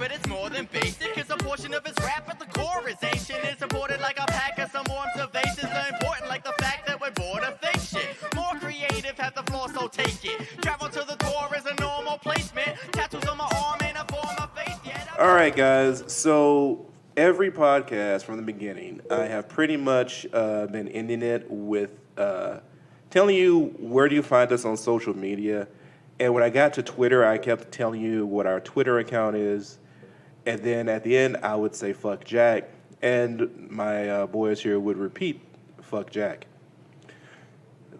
but it's more than basic. It's a portion of his rap at the core is ancient. It's imported like a pack of some more observations are important, like the fact that we're bored of fake shit. More creative, have the floor, so take it. Travel to the core is a normal placement. Tattoos on my arm in a form of faith. All right, guys. So every podcast from the beginning, I have pretty much been ending it with telling you where do you find us on social media. And when I got to Twitter, I kept telling you what our Twitter account is. And then at the end, I would say, fuck Jack. And my boys here would repeat, fuck Jack.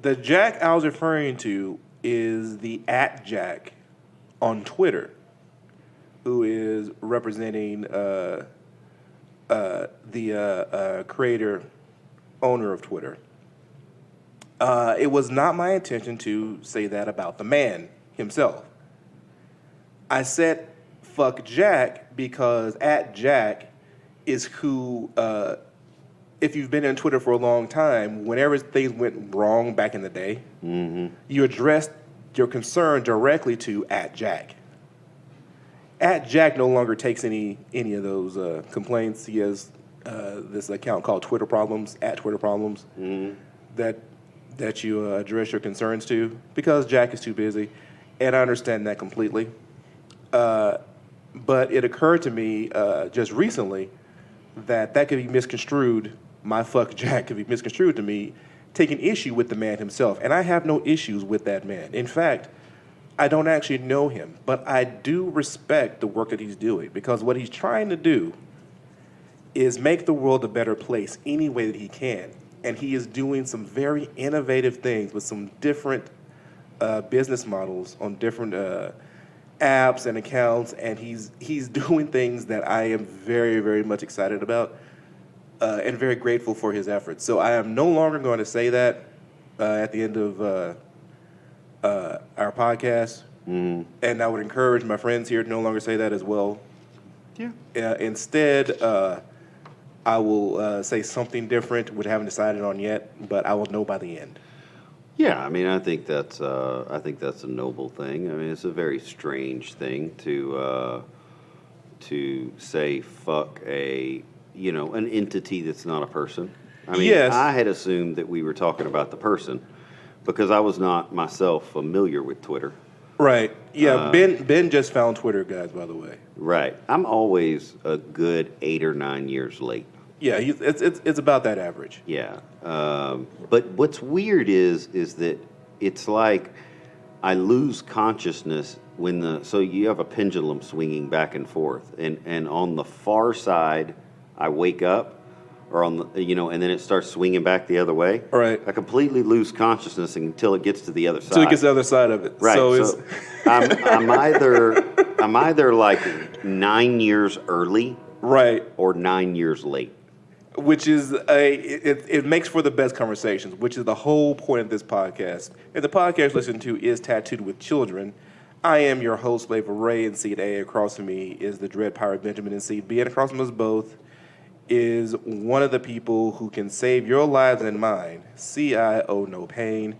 The Jack I was referring to is the @Jack on Twitter, who is representing the creator, owner of Twitter. It was not my intention to say that about the man himself. I said fuck Jack because @Jack is who, if you've been on Twitter for a long time, whenever things went wrong back in the day, you addressed your concern directly to @Jack. @Jack no longer takes any of those complaints. He has this account called Twitter Problems, @Twitter Problems, that you address your concerns to because Jack is too busy, and I understand that completely. But it occurred to me just recently that could be misconstrued. My fuck Jack could be misconstrued to me taking issue with the man himself, and I have no issues with that man. In fact, I don't actually know him, but I do respect the work that he's doing because what he's trying to do is make the world a better place any way that he can. And he is doing some very innovative things with some different business models on different apps and accounts, and he's doing things that I am very, very much excited about and very grateful for his efforts. So I am no longer going to say that at the end of our podcast, and I would encourage my friends here to no longer say that as well. Yeah. Instead, I will say something different, which I haven't decided on yet, but I will know by the end. Yeah, I mean, I think that's a noble thing. I mean, it's a very strange thing to say fuck an entity that's not a person. I mean, yes. I had assumed that we were talking about the person because I was not myself familiar with Twitter. Right. Yeah. Ben just found Twitter, guys. By the way. Right. I'm always a good 8 or 9 years late. Yeah, it's about that average. Yeah. But what's weird is that it's like I lose consciousness so you have a pendulum swinging back and forth, and on the far side I wake up, or on the and then it starts swinging back the other way. Right. I completely lose consciousness until it gets to the other side. Until it gets to the other side of it. Right. So I'm either like 9 years early, right, or 9 years late. Which is it makes for the best conversations, which is the whole point of this podcast. And the podcast you listen to is Tattooed with Children. I am your host, Slave Ray, in seat A. Across from me is the Dread Pirate Benjamin in seat B. And across from us both is one of the people who can save your lives and mine, CIO No Pain.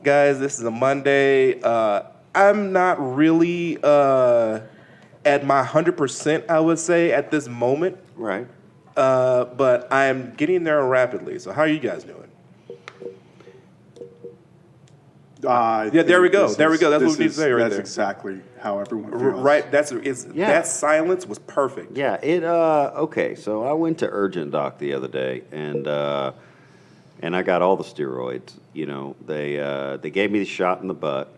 Guys, this is a Monday. I'm not really at my 100%, I would say, at this moment. Right. But I am getting there rapidly. So how are you guys doing? Yeah, there we go. That's what we need to say right there. That's exactly how everyone feels. Right. That silence was perfect. Yeah. Okay. So I went to Urgent Doc the other day, and I got all the steroids. They gave me the shot in the butt.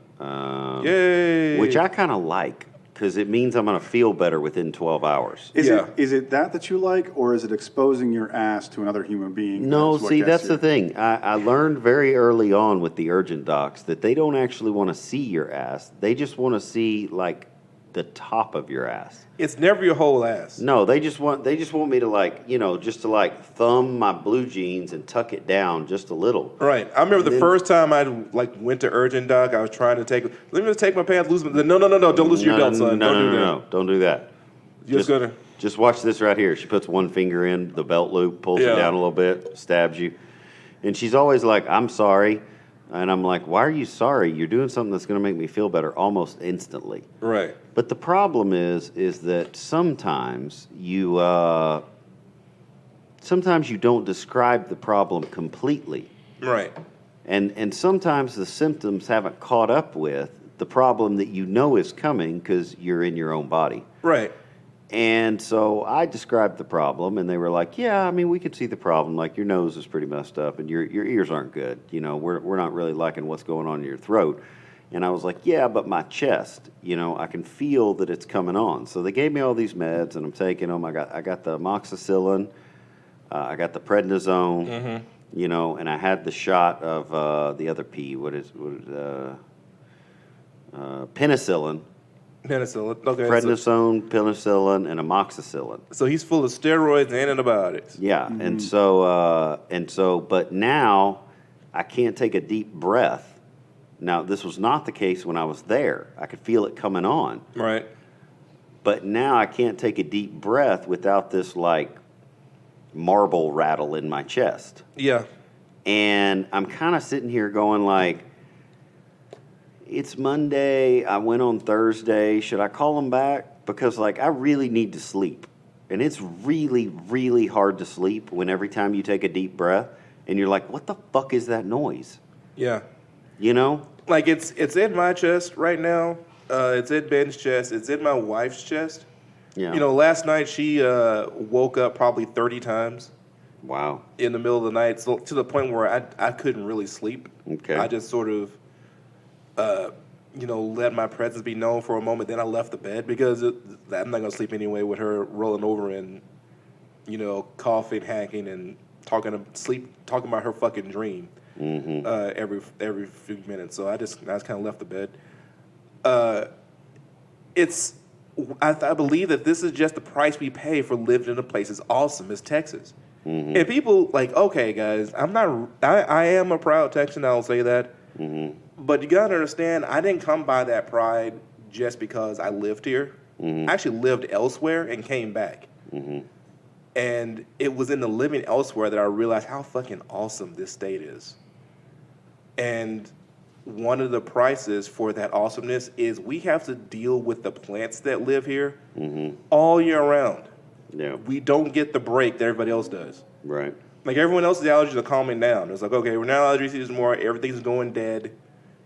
Yay! Which I kind of like. Because it means I'm going to feel better within 12 hours. Is it that you like, or is it exposing your ass to another human being? No, that's the thing. I learned very early on with the Urgent Docs that they don't actually want to see your ass. They just want to see, like, the top of your ass. It's never your whole ass. No, they just want me to just to thumb my blue jeans and tuck it down just a little. Right. I remember the first time I went to Urgent Doc, I was trying to let me just take my pants loose. No, don't loosen your belt, son. No, don't do that. Just watch this right here. She puts one finger in the belt loop, pulls it down a little bit, stabs you. And she's always like, I'm sorry. And I'm like, why are you sorry? You're doing something that's going to make me feel better almost instantly. Right. But the problem is that sometimes you don't describe the problem completely. Right. And sometimes the symptoms haven't caught up with the problem that you know is coming because you're in your own body. Right. And so I described the problem, and they were like, yeah, I mean, we could see the problem. Like, your nose is pretty messed up, and your ears aren't good. You know, we're not really liking what's going on in your throat. And I was like, yeah, but my chest, you know, I can feel that it's coming on. So they gave me all these meds, and I'm taking them. I got the amoxicillin. I got the prednisone, you know, and I had the shot of the other P. Penicillin. Penicillin. Okay. Prednisone, penicillin, and amoxicillin. So he's full of steroids and antibiotics. Yeah, and so, but now I can't take a deep breath. Now, this was not the case when I was there. I could feel it coming on. Right. But now I can't take a deep breath without this, like, marble rattle in my chest. Yeah. And I'm kind of sitting here going, like, it's Monday. I went on Thursday. Should I call them back? Because, like, I really need to sleep. And it's really, really hard to sleep when every time you take a deep breath and you're like, what the fuck is that noise? Yeah. You know? Like, it's in my chest right now. It's in Ben's chest. It's in my wife's chest. Yeah. You know, last night she woke up probably 30 times. Wow. In the middle of the night, so to the point where I couldn't really sleep. Okay. I just sort of, you know, let my presence be known for a moment. Then I left the bed because I'm not going to sleep anyway with her rolling over and, you know, coughing, hacking, and talking about her fucking dream every few minutes. So I just kind of left the bed. I believe that this is just the price we pay for living in a place as awesome as Texas. Mm-hmm. And people like, okay, guys, I am a proud Texan. I'll say that. Mm-hmm. But you gotta understand, I didn't come by that pride just because I lived here. Mm-hmm. I actually lived elsewhere and came back. Mm-hmm. And it was in the living elsewhere that I realized how fucking awesome this state is. And one of the prices for that awesomeness is we have to deal with the plants that live here all year round. Yeah. We don't get the break that everybody else does. Right. Like, everyone else's allergies are calming down. It's like, okay, we're now allergy season more. Everything's going dead.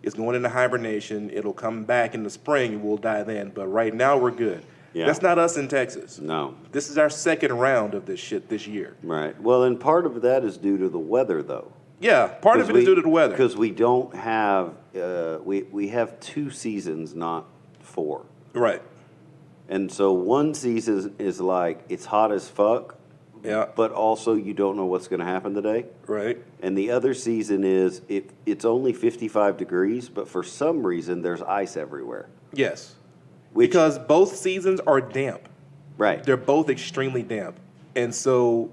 It's going into hibernation. It'll come back in the spring and we'll die then. But right now we're good. Yeah. That's not us in Texas. No. This is our second round of this shit this year. Right. Well, and part of that is due to the weather, though. Yeah, part of it is due to the weather. Because we don't have, we have 2 seasons, not 4. Right. And so one season is like, it's hot as fuck. Yeah. But also you don't know what's going to happen today. Right. And the other season is, it's only 55 degrees, but for some reason there's ice everywhere. Yes. Because both seasons are damp. Right. They're both extremely damp. And so...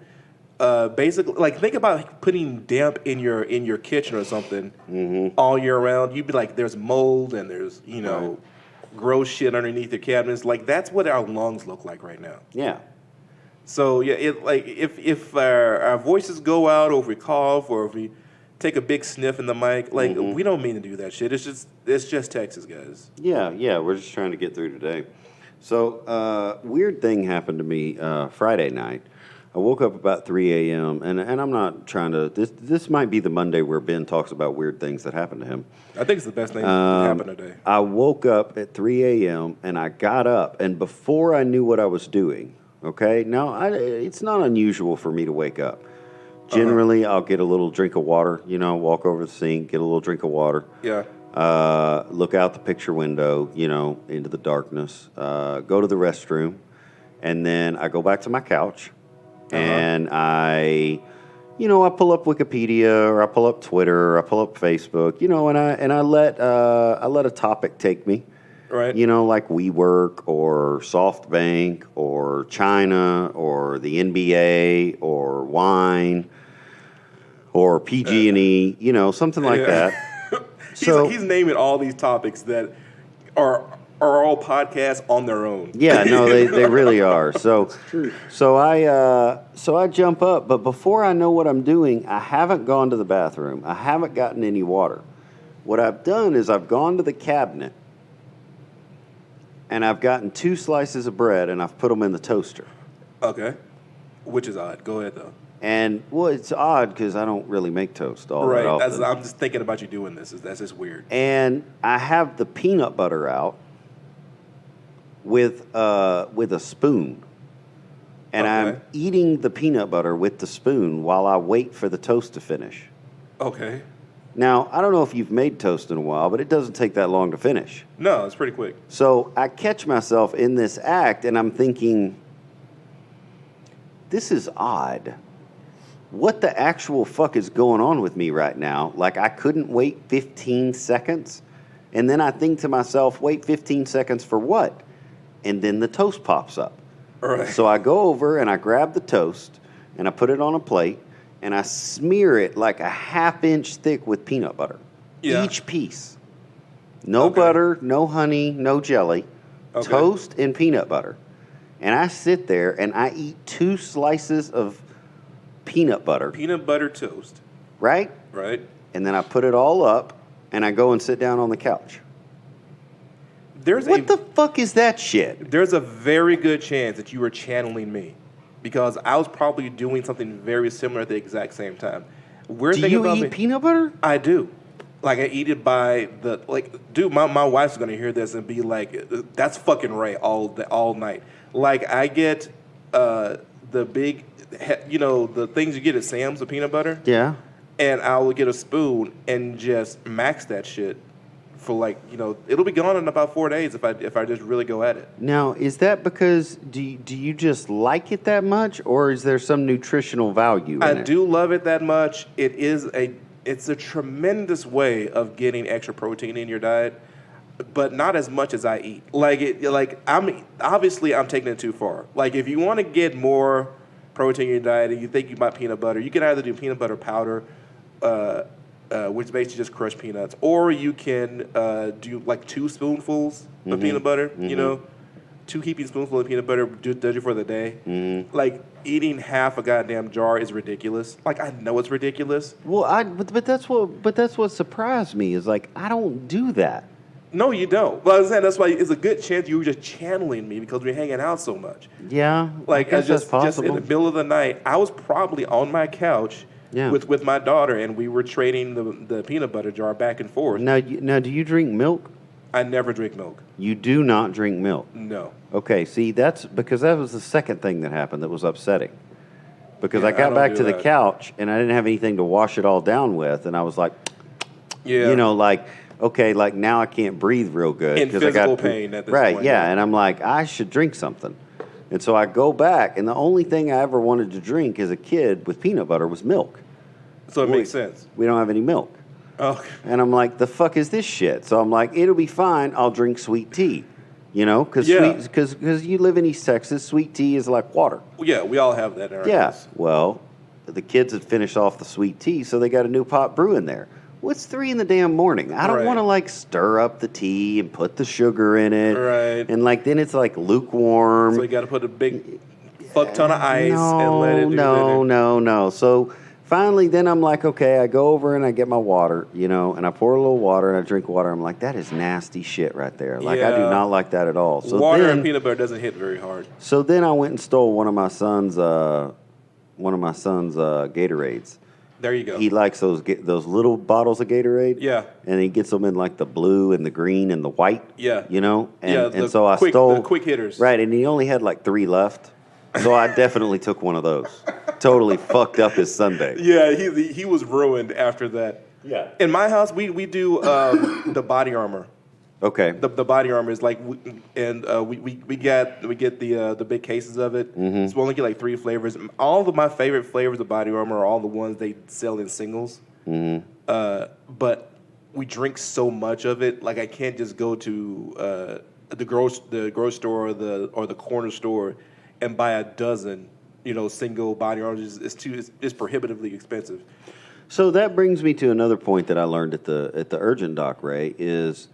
basically, like, think about putting damp in your kitchen or something all year round. You'd be like, there's mold and there's, you know, gross shit underneath your cabinets. Like, that's what our lungs look like right now. Yeah. So yeah, if our voices go out, or if we cough, or if we take a big sniff in the mic, like we don't mean to do that shit. It's just Texas, guys. Yeah. We're just trying to get through today. So weird thing happened to me Friday night. I woke up about 3 a.m., and I'm not trying to... This might be the Monday where Ben talks about weird things that happened to him. I think it's the best thing that happened today. I woke up at 3 a.m., and I got up, and before I knew what I was doing, okay? Now, it's not unusual for me to wake up. Generally, I'll get a little drink of water, you know, walk over to the sink, get a little drink of water. Yeah. Look out the picture window, you know, into the darkness. Go to the restroom, and then I go back to my couch. And I pull up Wikipedia, or I pull up Twitter, or I pull up Facebook, you know, and I let a topic take me, right? You know, like WeWork or SoftBank or China or the NBA or wine or PG&E, you know, something like that. He's naming all these topics that are all podcasts on their own. Yeah, no, they really are. So I jump up, but before I know what I'm doing, I haven't gone to the bathroom. I haven't gotten any water. What I've done is I've gone to the cabinet and I've gotten 2 slices of bread and I've put them in the toaster. Okay. Which is odd. Go ahead, though. And, well, it's odd because I don't really make toast all that Right. often. I'm just thinking about you doing this. That's just weird. And I have the peanut butter out with a spoon. And Okay. I'm eating the peanut butter with the spoon while I wait for the toast to finish. Okay. Now, I don't know if you've made toast in a while, but it doesn't take that long to finish. No, it's pretty quick. So I catch myself in this act, and I'm thinking, this is odd. What the actual fuck is going on with me right now? Like, I couldn't wait 15 seconds. And then I think to myself, wait 15 seconds for what? And then the toast pops up. Right. So I go over and I grab the toast, and I put it on a plate, and I smear it like a ½ inch thick with peanut butter. Yeah. Each piece. No Okay. butter, no honey, no jelly. Okay. Toast and peanut butter. And I sit there and I eat 2 slices of peanut butter, Peanut butter toast. right? Right. And then I put it all up and I go and sit down on the couch. What the fuck is that shit? There's a very good chance that you were channeling me, because I was probably doing something very similar at the exact same time. Weird Do thing you about eat me, peanut butter? I do. Like, I eat it by the, like, dude, my wife's gonna hear this and be like, that's fucking Ray all night. Like, I get the big, the things you get at Sam's, the peanut butter, Yeah. and I'll get a spoon and just max that shit for it'll be gone in about 4 days if I just really go at it. Now, is that because do you just like it that much, or is there some nutritional value in I it? do love it that much. It's a tremendous way of getting extra protein in your diet, but not as much as I eat. I'm taking it too far. Like, if you want to get more protein in your diet and you think you might peanut butter, you can either do peanut butter powder, which is basically just crushed peanuts, or you can do like 2 spoonfuls of peanut butter. Mm-hmm. 2 heaping spoonfuls of peanut butter does you for the day. Mm-hmm. Like, eating half a goddamn jar is ridiculous. Like, I know it's ridiculous. Well, but that's what surprised me is, like, I don't do that. No, you don't. Well, I'm saying that's why it's a good chance you were just channeling me because we're hanging out so much. Yeah, Like, I guess that's just possible. in the middle of the night, I was probably on my couch with my daughter, and we were trading the peanut butter jar back and forth. Now, do you drink milk? I never drink milk. You do not drink milk. No. Okay, see, that's because that was the second thing that happened that was upsetting. Because Yeah, I got don't back do to the that. couch and I didn't have anything to wash it all down with, and I was like, Yeah. Okay, like now I can't breathe real good. In 'cause I physical got pain at this right, point, yeah. yeah. And I'm like, I should drink something. And so I go back, and the only thing I ever wanted to drink as a kid with peanut butter was milk. So it makes sense. We don't have any milk. Okay. And I'm like, the fuck is this shit? So I'm like, it'll be fine. I'll drink sweet tea. Because Yeah. you live in East Texas, sweet tea is like water. Well, yeah, we all have that in our Yeah. house. Well, the kids had finished off the sweet tea, so they got a new pot brew in there. Well, it's 3 in the damn morning. I don't Right. want to stir up the tea and put the sugar in it. Right. And then it's lukewarm. So you got to put a big fuck ton of ice and let it do No. So finally, then I'm like, okay, I go over and I get my water, and I pour a little water and I drink water. I'm like, that is nasty shit right there. I do Yeah. not like that at all. So Water then, and peanut butter doesn't hit very hard. So then I went and stole one of my son's Gatorades. There you go. He likes those little bottles of Gatorade. Yeah. And he gets them in the blue and the green and the white. Yeah. And so I stole the quick hitters. Right, and he only had 3 left. So I definitely took one of those. Totally fucked up his Sunday. Yeah, he was ruined after that. Yeah. In my house, we do the body armor. Okay. The body armor is we get the big cases of it. Mm-hmm. So we only get 3 flavors. All of my favorite flavors of body armor are all the ones they sell in singles. Mm-hmm. But we drink so much of it, I can't just go to the grocery store or the corner store and buy a dozen, single body armors. It's prohibitively expensive. So that brings me to another point that I learned at the urgent doc, Ray, is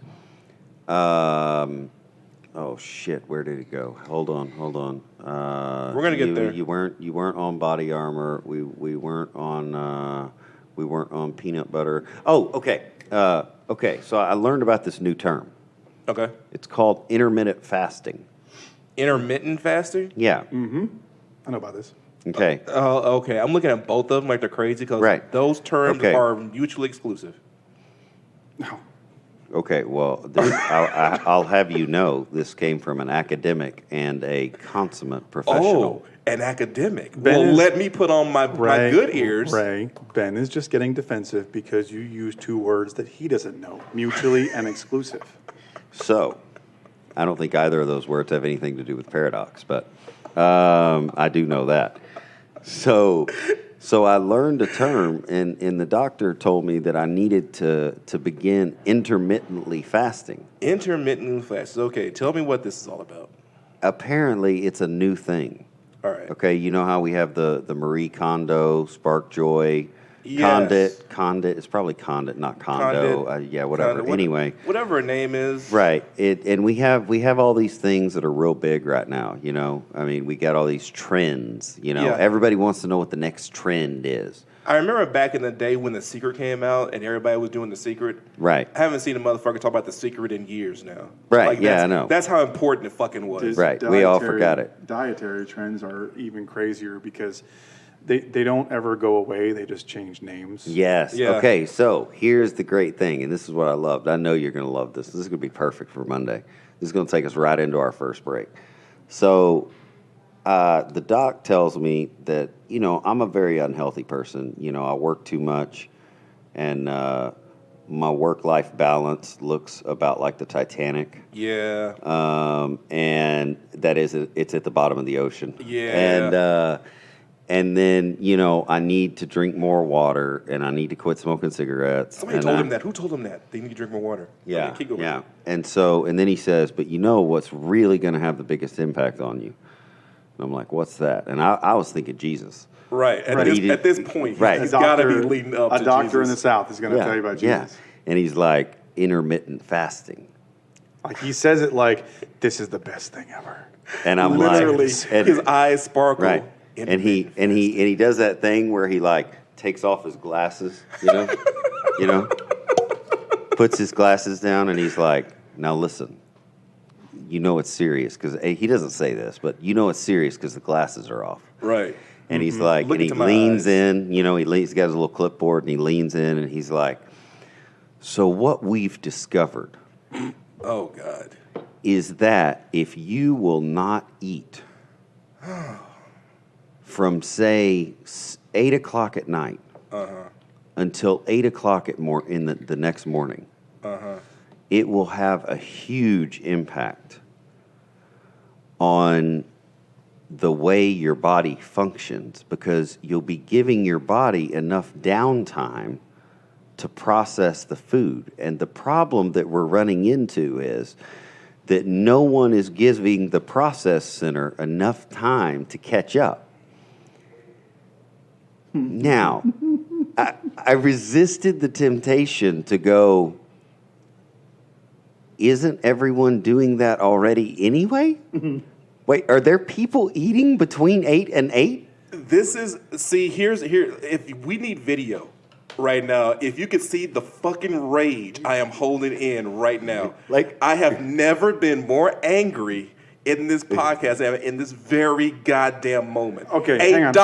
oh shit, where did it go? Hold on. We're gonna get there. You weren't on body armor. We weren't on peanut butter. Oh, okay. Okay, so I learned about this new term. Okay. It's called intermittent fasting. Intermittent fasting? Yeah. I know about this. Okay. Oh, okay. I'm looking at both of them like they're crazy because Right. those terms Okay. are mutually exclusive. No. Okay, well, I'll have you know this came from an academic and a consummate professional. Oh, an academic. Ben Well, is- let me put on my good ears. Ray, Ben is just getting defensive because you use two words that he doesn't know, mutually and exclusive. So, I don't think either of those words have anything to do with paradox, but I do know that. So I learned a term, and the doctor told me that I needed to begin intermittently fasting. Intermittent fasting. Okay, tell me what this is all about. Apparently, it's a new thing. All right. Okay, you know how we have the Marie Kondo, Spark Joy, Yes. Condit. It's probably Condit, not Condo. Condit. Yeah, whatever. Anyway, whatever her name is. right. And we have all these things that are real big right now. You know, I mean, we got all these trends. You know, Yeah. everybody wants to know what the next trend is. I remember back in the day when The Secret came out and everybody was doing The Secret. Right. I haven't seen a motherfucker talk about The Secret in years now. Right, yeah, that's, I know. That's how important it fucking was. His Right, we all forgot it. Dietary trends are even crazier because they don't ever go away. They just change names. Yes. Yeah. Okay, so here's the great thing, and this is what I loved. I know you're going to love this. This is going to be perfect for Monday. This is going to take us right into our first break. So the doc tells me that, you know, I'm a very unhealthy person. You know, I work too much, and my work-life balance looks about like the Titanic. Yeah. And that is, it's at the bottom of the ocean. Yeah. And then, you know, I need to drink more water, and I need to quit smoking cigarettes. Somebody and told him that. Who told him that? They need to drink more water. Yeah, Okay, keep going. yeah. And then he says, but you know what's really going to have the biggest impact on you? And I'm like, what's that? And I was thinking Jesus. Right. At, Right. This, He did- at this point, Right. he's got to be leading up to A doctor in the Jesus. South is going to tell you about Jesus. And he's like, intermittent fasting. Like he says it like, this is the best thing ever. And I'm Literally, like, and- his eyes sparkle. right. And he does that thing where he like takes off his glasses, you know, puts his glasses down, and he's like, now listen, you know it's serious, because he doesn't say this, but you know it's serious because the glasses are off. Right. And he's like, Look and he into my leans eyes. in, you know, he's got his little clipboard, and he leans in, and he's like, so what we've discovered Oh, God. is that if you will not eat from, say, 8 o'clock at night until 8 o'clock in the next morning, it will have a huge impact on the way your body functions, because you'll be giving your body enough downtime to process the food. And the problem that we're running into is that no one is giving the process center enough time to catch up. Now, I resisted the temptation to go, isn't everyone doing that already anyway? Wait, are there people eating between 8 and 8? This is, see, here, if we need video right now, if you could see the fucking rage I am holding in right now. Like- I have never been more angry in this podcast than in this very goddamn moment. Okay, hang on.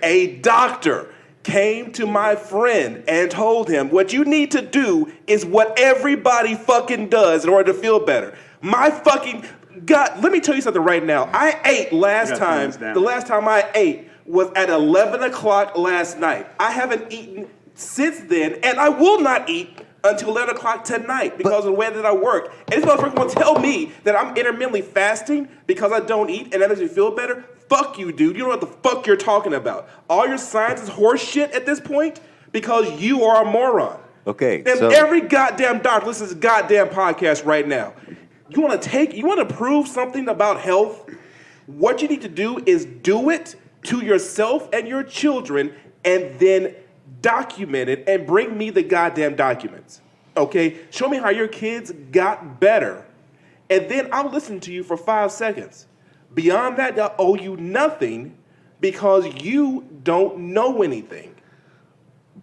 A doctor came to my friend and told him, what you need to do is what everybody fucking does in order to feel better. My fucking God, let me tell you something right now. I ate last You gotta turn time. this down. The last time I ate was at 11 o'clock last night. I haven't eaten since then, and I will not eat until 11 o'clock tonight because of the way that I work. And this motherfucker will tell me that I'm intermittently fasting because I don't eat and that makes me feel better? Fuck you, dude. You know what the fuck you're talking about. All your science is horse shit at this point because you are a moron. Okay, And so every goddamn doctor listens to this goddamn podcast right now. You want to prove something about health? What you need to do is do it to yourself and your children and then document it and bring me the goddamn documents. Okay? Show me how your kids got better. And then I'll listen to you for 5 seconds. Beyond that, I owe you nothing because you don't know anything.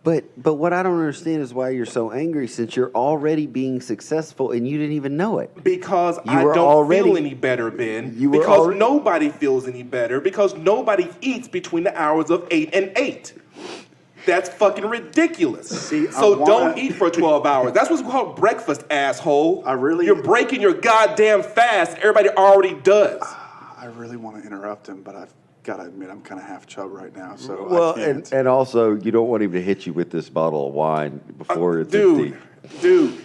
But what I don't understand is why you're so angry since you're already being successful and you didn't even know it. Because You I were don't already- feel any better, Ben. You were Because already- nobody feels any better. Because nobody eats between the hours of 8 and 8. That's fucking ridiculous. See, I so wanna- don't eat for 12 hours. That's what's called breakfast, asshole. You're breaking your goddamn fast. Everybody already does. I really want to interrupt him, but I've got to admit I'm kind of half chub right now, so Well, I can't. and also you don't want him to hit you with this bottle of wine before it's Dude. empty.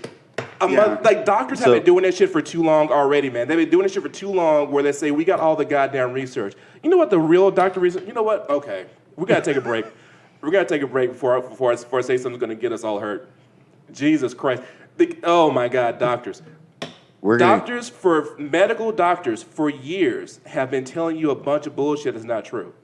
Yeah. Like doctors have been doing that shit for too long already, man. They've been doing this shit for too long where they say, we got all the goddamn research. You know what the real doctor research, you know what? Okay, we got to take a break. We got to take a break before I say something's going to get us all hurt. Jesus Christ. Oh my God, doctors. Medical doctors for years have been telling you a bunch of bullshit that's not true.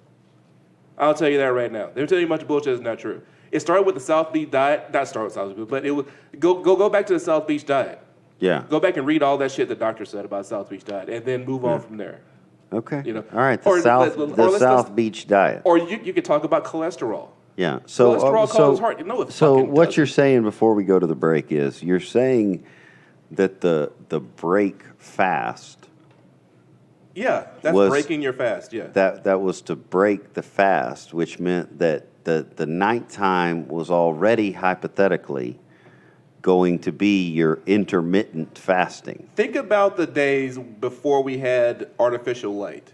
I'll tell you that right now. They're telling you a bunch of bullshit that's not true. It started with the South Beach diet. Not start with South Beach, but it was go back to the South Beach diet. Yeah. Go back and read all that shit the doctor said about South Beach diet, and then move on from there. Okay. You know. All right. Or The South Beach diet. Or you could talk about cholesterol. Yeah. So Cholesterol causes heart. No, it so fucking what doesn't. you're saying before we go to the break is you're saying that the break fast Yeah, that's was- breaking your fast. Yeah. that was to break the fast, which meant that the nighttime was already hypothetically going to be your intermittent fasting. Think about the days before we had artificial light.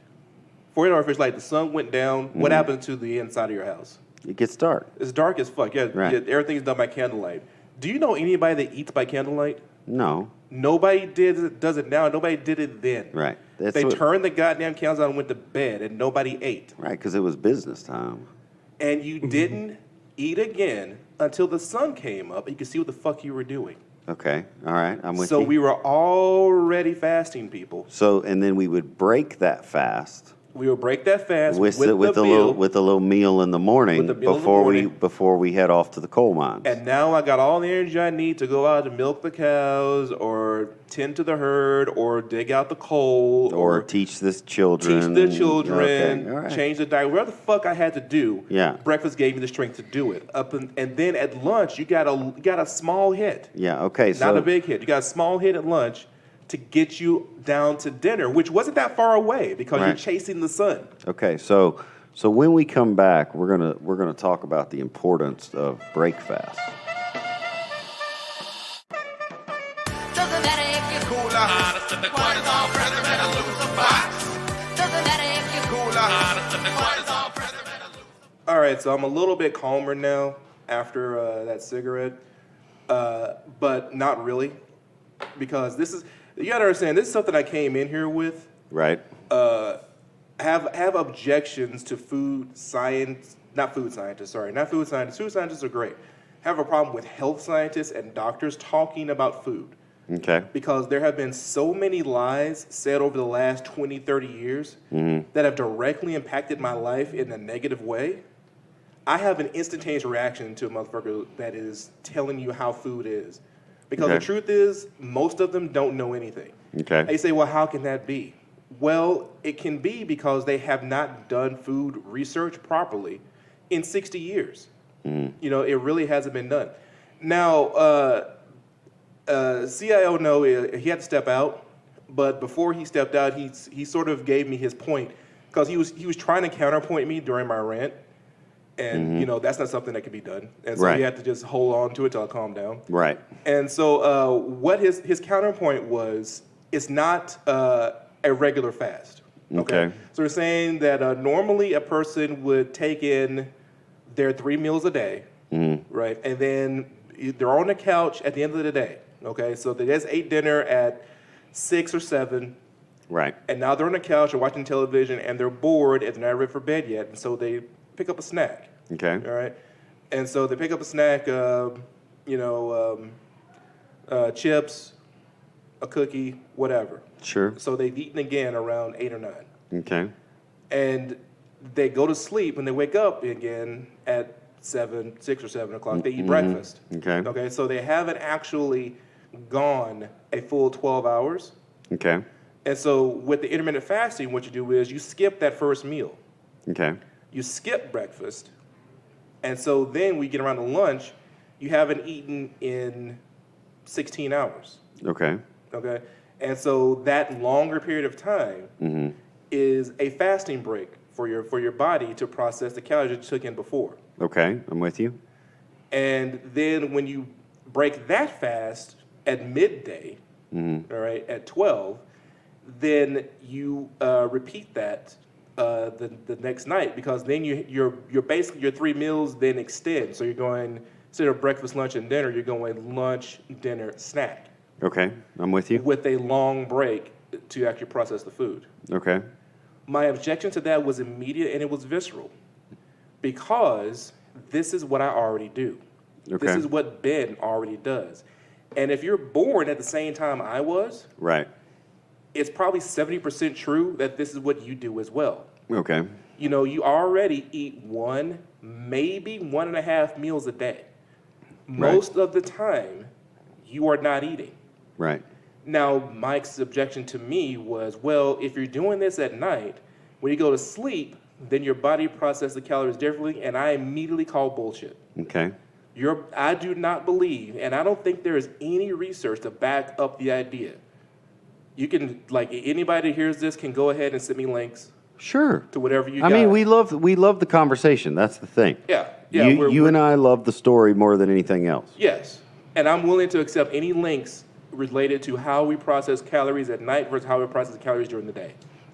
Before we had artificial light, the sun went down. What happened to the inside of your house? It gets dark. It's dark as fuck. Yeah, Right. yeah, everything's done by candlelight. Do you know anybody that eats by candlelight? No. Nobody does it now. Nobody did it then. Right. They turned the goddamn candles on and went to bed, and nobody ate. Right, because it was business time. And you didn't eat again until the sun came up, and you could see what the fuck you were doing. Okay. All right. I'm with So you. we were already fasting, people. So and then we would break that fast We would break that fast with the a meal. little meal in the morning With the meal in the before we head off to the coal mines. And now I got all the energy I need to go out and milk the cows, or tend to the herd, or dig out the coal, or teach the children. teach the children, Okay, all right. change the diet, whatever the fuck I had to do. Yeah. Breakfast gave me the strength to do it. And then at lunch, you got a small hit, Yeah. Okay. So not a big hit. You got a small hit at lunch to get you down to dinner, which wasn't that far away because you're Right. chasing the sun. Okay. So when we come back, we're gonna talk about the importance of break fast. Doesn't matter if you're cooler, hottest than the cortisol president, a loser box. Doesn't matter if you're cooler, hottest than the cortisol president, a loser. All right, so I'm a little bit calmer now after that cigarette, but not really, because you gotta understand, this is something I came in here with. Right. Have objections to food science, not food scientists. Food scientists are great. Have a problem with health scientists and doctors talking about food. Okay. Because there have been so many lies said over the last 20, 30 years that have directly impacted my life in a negative way. I have an instantaneous reaction to a motherfucker that is telling you how food is. Because the Okay. truth is, most of them don't know anything. Okay. They say, well, how can that be? Well, it can be because they have not done food research properly in 60 years. You know, it really hasn't been done. Now, CIO, no, he had to step out, but before he stepped out, he sort of gave me his point because he was trying to counterpoint me during my rant, and you know that's not something that can be done, and so Right. he had to just hold on to it till I calmed down. Right. And so what his counterpoint was, it's not a regular fast. Okay. So we're saying that normally a person would take in their 3 meals a day, right? And then they're on the couch at the end of the day, okay? So they just ate dinner at 6 or 7, Right. and now they're on the couch or watching television, and they're bored and they're not ready for bed yet, and so they pick up a snack. Okay. All right, and so they pick up a snack, chips, a cookie, whatever. Sure. So they've eaten again around 8 or 9, Okay. and they go to sleep and they wake up again at 6 or 7 o'clock. They eat breakfast. Okay. Okay, so they haven't actually gone a full 12 hours. Okay. And so with the intermittent fasting, what you do is you skip that first meal. Okay. You skip breakfast, And so then we get around to lunch, you haven't eaten in 16 hours. Okay. Okay? And so that longer period of time is a fasting break for your body to process the calories that you took in before. Okay, I'm with you. And then when you break that fast at midday, all right, at 12, then you repeat that the next night, because then you're basically, your 3 meals then extend. So you're going, instead of breakfast, lunch, and dinner, you're going lunch, dinner, snack. Okay, I'm with you. With a long break to actually process the food. Okay. My objection to that was immediate, and it was visceral, because this is what I already do. Okay. This is what Ben already does. And if you're born at the same time I was, Right. it's probably 70% true that this is what you do as well. Okay. You know, you already eat 1, maybe 1.5 meals a day. Most of the time, you are not eating. Right. Now, Mike's objection to me was, well, if you're doing this at night, when you go to sleep, then your body processes the calories differently, and I immediately call bullshit. Okay. I do not believe, and I don't think there is any research to back up the idea. You can, like, anybody that hears this can go ahead and send me links Sure. to whatever you I got. mean, we love the conversation. That's the thing. Yeah. Yeah, You and I love the story more than anything else. Yes. And I'm willing to accept any links related to how we process calories at night versus how we process calories during the day.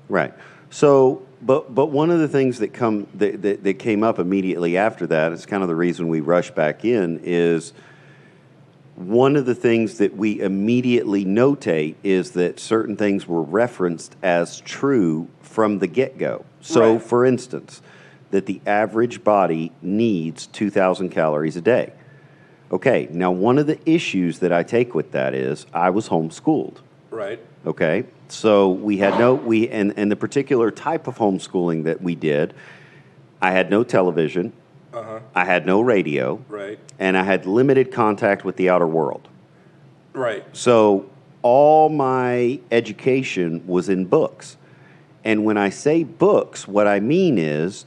Right. So, but one of the things that came up immediately after that, it's kind of the reason we rushed back in, is one of the things that we immediately notate is that certain things were referenced as true from the get-go. So, Right. for instance, that the average body needs 2,000 calories a day. Okay, now one of the issues that I take with that is I was homeschooled. Right. Okay, so we had and the particular type of homeschooling that we did, I had no television, I had no radio, Right. and I had limited contact with the outer world. Right. So all my education was in books. And when I say books, what I mean is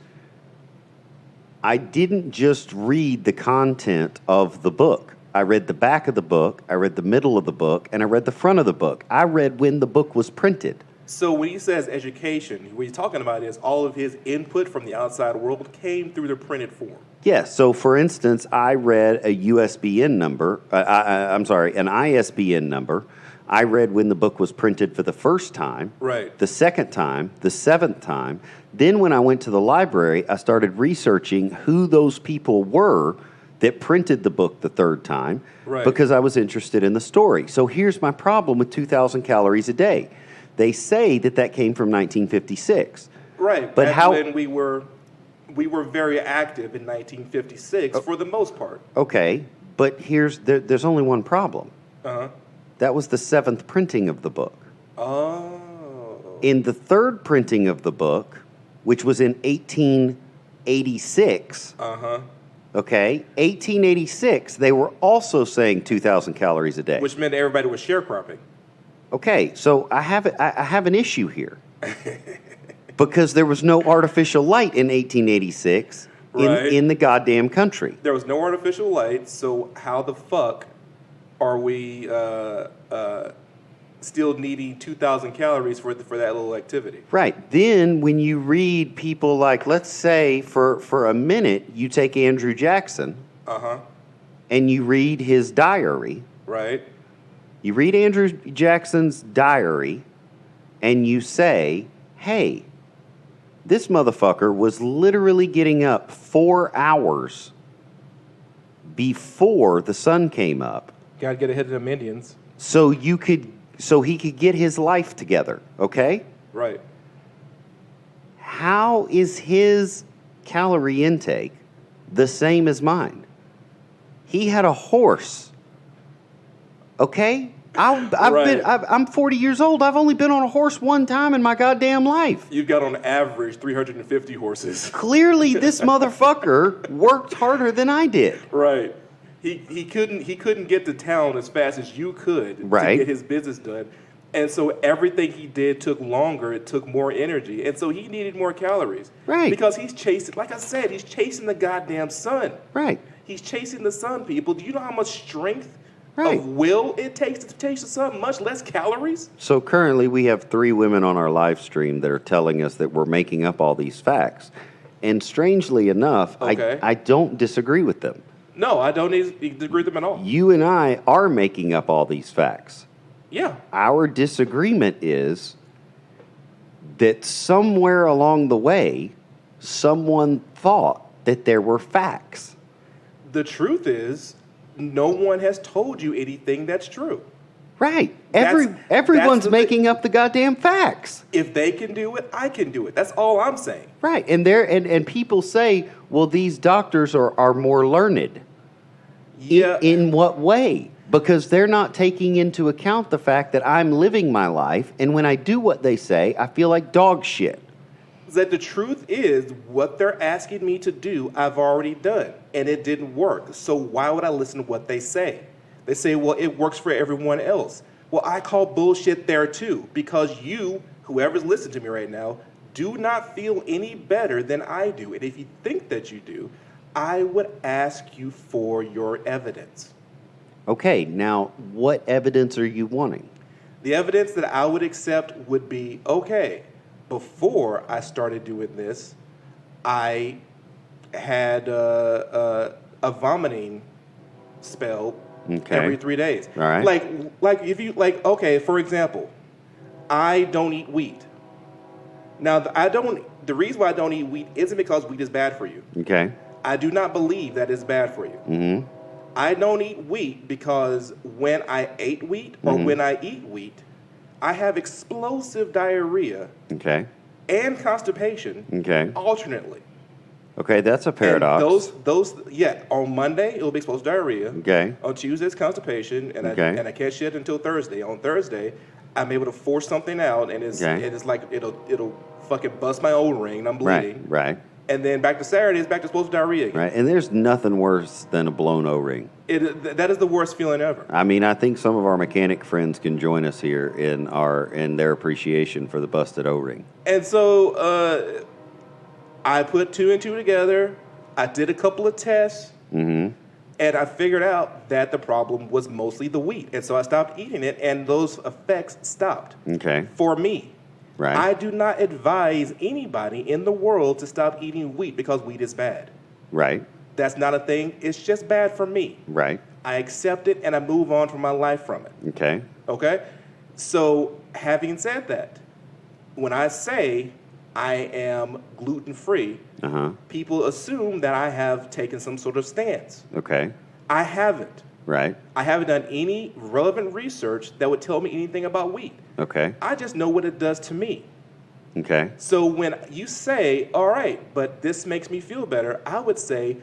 I didn't just read the content of the book. I read the back of the book, I read the middle of the book, and I read the front of the book. I read when the book was printed. So when he says education, what he's talking about is all of his input from the outside world came through the printed form. Yes, so for instance, I read a USBN number, an ISBN number. I read when the book was printed for the first time, Right. the second time, the seventh time. Then when I went to the library, I started researching who those people were that printed the book the third time, Right. because I was interested in the story. So here's my problem with 2,000 calories a day. They say that came from 1956. Right. But That's how- when we were very active in 1956 for the most part. Okay, but there's only one problem. Uh-huh. That was the 7th printing of the book. Oh. In the 3rd printing of the book, which was in 1886, Uh-huh. okay, 1886, they were also saying 2,000 calories a day. Which meant everybody was sharecropping. Okay, so I have an issue here. Because there was no artificial light in 1886 Right. in the goddamn country. There was no artificial light, so how the fuck are we still needing 2,000 calories for that little activity? Right. Then when you read people like, let's say for a minute, you take Andrew Jackson Uh-huh. and you read his diary. Right. You read Andrew Jackson's diary and you say, hey, this motherfucker was literally getting up 4 hours before the sun came up Gotta get ahead of them Indians. so he could get his life together, okay? Right. How is his calorie intake the same as mine? He had a horse, okay? I'm 40 years old. I've only been on a horse one time in my goddamn life. You've got on average 350 horses. Clearly, this motherfucker worked harder than I did. Right. He couldn't get to town as fast as you could Right. to get his business done. And so everything he did took longer. It took more energy. And so he needed more calories. Right. Because he's chasing, like I said, he's chasing the goddamn sun. Right. He's chasing the sun, people. Do you know how much strength Right. of will it takes to chase the sun? Much less calories? So currently we have 3 women on our live stream that are telling us that we're making up all these facts. And strangely enough, Okay. I don't disagree with them. No, I don't agree with them at all. You and I are making up all these facts. Yeah. Our disagreement is that somewhere along the way, someone thought that there were facts. The truth is, no one has told you anything that's true. Right. That's Everyone's the making up the goddamn facts. If they can do it, I can do it. That's all I'm saying. Right. And people say, well, these doctors are more learned. Yeah. In what way? Because they're not taking into account the fact that I'm living my life, and when I do what they say, I feel like dog shit. That the truth is, what they're asking me to do, I've already done, and it didn't work. So why would I listen to what they say? They say, well, it works for everyone else. Well, I call bullshit there too, because you, whoever's listening to me right now, do not feel any better than I do. And if you think that you do, I would ask you for your evidence. Okay, now what evidence are you wanting? The evidence that I would accept would be, okay, before I started doing this, I had a vomiting spell Okay. every 3 days. All right. Like if you okay, for example, I don't eat wheat. Now the reason why I don't eat wheat isn't because wheat is bad for you. Okay. I do not believe that it's bad for you. Mm-hmm. I don't eat wheat because when I ate wheat or when I eat wheat, I have explosive diarrhea Okay. and constipation Okay. alternately. Okay, that's a paradox. And on Monday it'll be explosive diarrhea. Okay. On Tuesday it's constipation, and Okay. I can't shit until Thursday. On Thursday, I'm able to force something out, and it's like it'll fucking bust my O-ring, and I'm bleeding. Right. And then back to Saturday, it's back to explosive diarrhea again. Right. And there's nothing worse than a blown O-ring. That is the worst feeling ever. I mean, I think some of our mechanic friends can join us here in their appreciation for the busted O-ring. And so I put 2 and 2 together. I did a couple of tests, and I figured out that the problem was mostly the wheat. And so I stopped eating it, and those effects stopped. Okay. For me. Right. I do not advise anybody in the world to stop eating wheat because wheat is bad. Right. That's not a thing. It's just bad for me. Right. I accept it, and I move on from my life from it. Okay. Okay? So, having said that, when I say I am gluten-free, people assume that I have taken some sort of stance. Okay. I haven't. Right. I haven't done any relevant research that would tell me anything about wheat. Okay. I just know what it does to me. Okay. So when you say, all right, but this makes me feel better, I would say,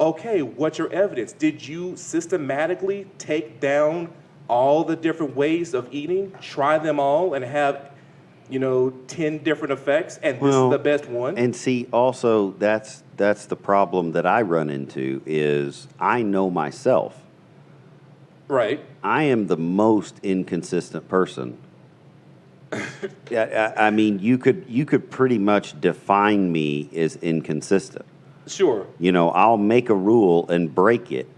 okay, what's your evidence? Did you systematically take down all the different ways of eating, try them all, and have 10 different effects, and this is the best one? And see, also, that's the problem that I run into is I know myself. Right. I am the most inconsistent person. I mean, you could pretty much define me as inconsistent. Sure. I'll make a rule and break it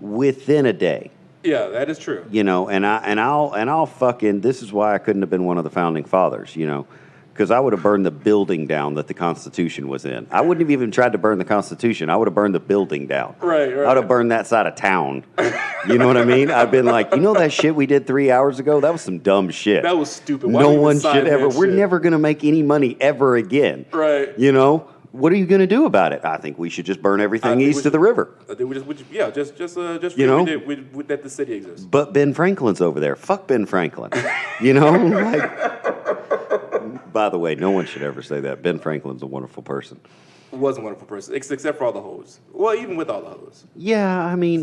within a day. Yeah, that is true. And I'll fucking. This is why I couldn't have been one of the founding fathers. Because I would have burned the building down that the Constitution was in. I wouldn't have even tried to burn the Constitution. I would have burned the building down. Right. I would have burned that side of town. You know what I mean? I've been like, that shit we did 3 hours ago? That was some dumb shit. That was stupid. Why No do you one decide should ever. that We're shit? never going to make any money ever again. Right. What are you going to do about it? I think we should just burn everything east of the river. I think just that the city exists. But Ben Franklin's over there. Fuck Ben Franklin. By the way, no one should ever say that. Ben Franklin's a wonderful person. Was a wonderful person, except for all the hoes. Well, even with all the hoes. Yeah, I mean,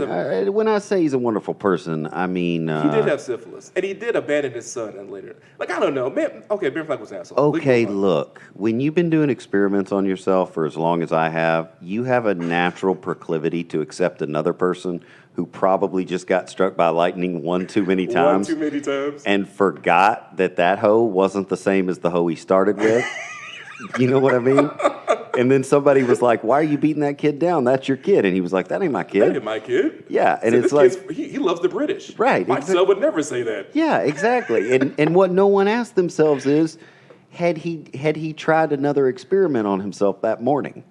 when I say he's a wonderful person, I mean... he did have syphilis, and he did abandon his son and later. I don't know. Ben Franklin was an asshole. Okay, look, when you've been doing experiments on yourself for as long as I have, you have a natural proclivity to accept another person who probably just got struck by lightning one too many times. One too many times. And forgot that hoe wasn't the same as the hoe he started with. You know what I mean? And then somebody was like, why are you beating that kid down? That's your kid. And he was like, that ain't my kid. That ain't my kid. Yeah, and So it's this like... kid's- he loves the British. Right, My exactly. son would never say that. Yeah, exactly. And what no one asked themselves is, had he tried another experiment on himself that morning?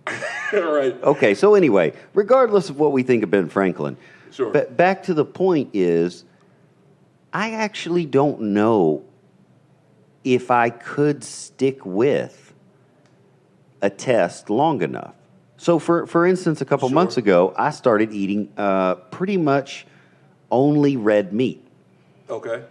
All right. Okay, so anyway, regardless of what we think of Ben Franklin, Sure. but back to the point is, I actually don't know if I could stick with a test long enough. So, for instance, a couple Sure. months ago, I started eating pretty much only red meat. Okay.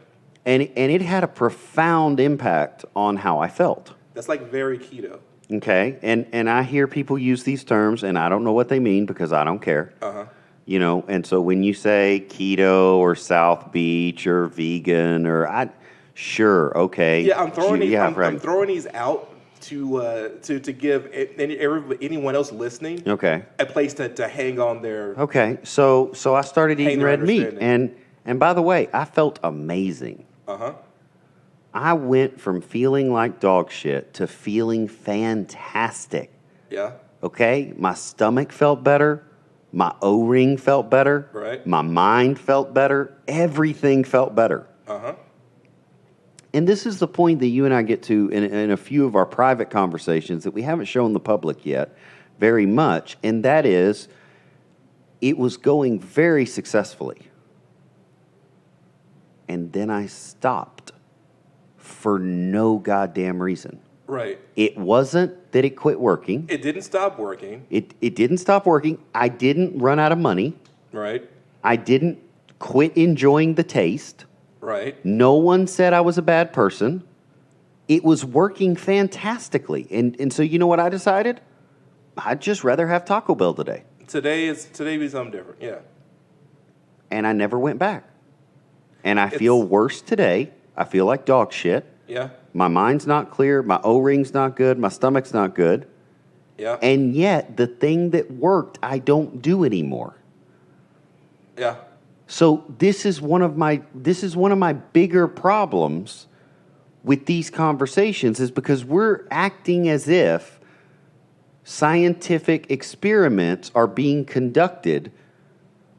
And it had a profound impact on how I felt. That's like very keto. Okay, and I hear people use these terms, and I don't know what they mean because I don't care. Uh-huh. You know, and so when you say keto or South Beach or vegan or sure, okay. Yeah, I'm throwing these. I'm right. throwing these out to give anyone else listening Okay. a place to hang on their. Okay, so I started eating their red meat, understanding. and by the way, I felt amazing. Uh-huh. I went from feeling like dog shit to feeling fantastic. Yeah. Okay, my stomach felt better, my O-ring felt better, Right. my mind felt better, everything felt better. Uh-huh. And this is the point that you and I get to in a few of our private conversations that we haven't shown the public yet very much, and that is, it was going very successfully. And then I stopped for no goddamn reason. Right. It wasn't that it quit working. It didn't stop working. It didn't stop working. I didn't run out of money. Right. I didn't quit enjoying the taste. Right. No one said I was a bad person. It was working fantastically. And so you know what I decided? I'd just rather have Taco Bell today. Today be something different. Yeah. And I never went back. And I feel worse today. I feel like dog shit. Yeah. My mind's not clear. My O-ring's not good. My stomach's not good. Yeah. And yet, the thing that worked, I don't do anymore. Yeah. So this is one of my bigger problems with these conversations is because we're acting as if scientific experiments are being conducted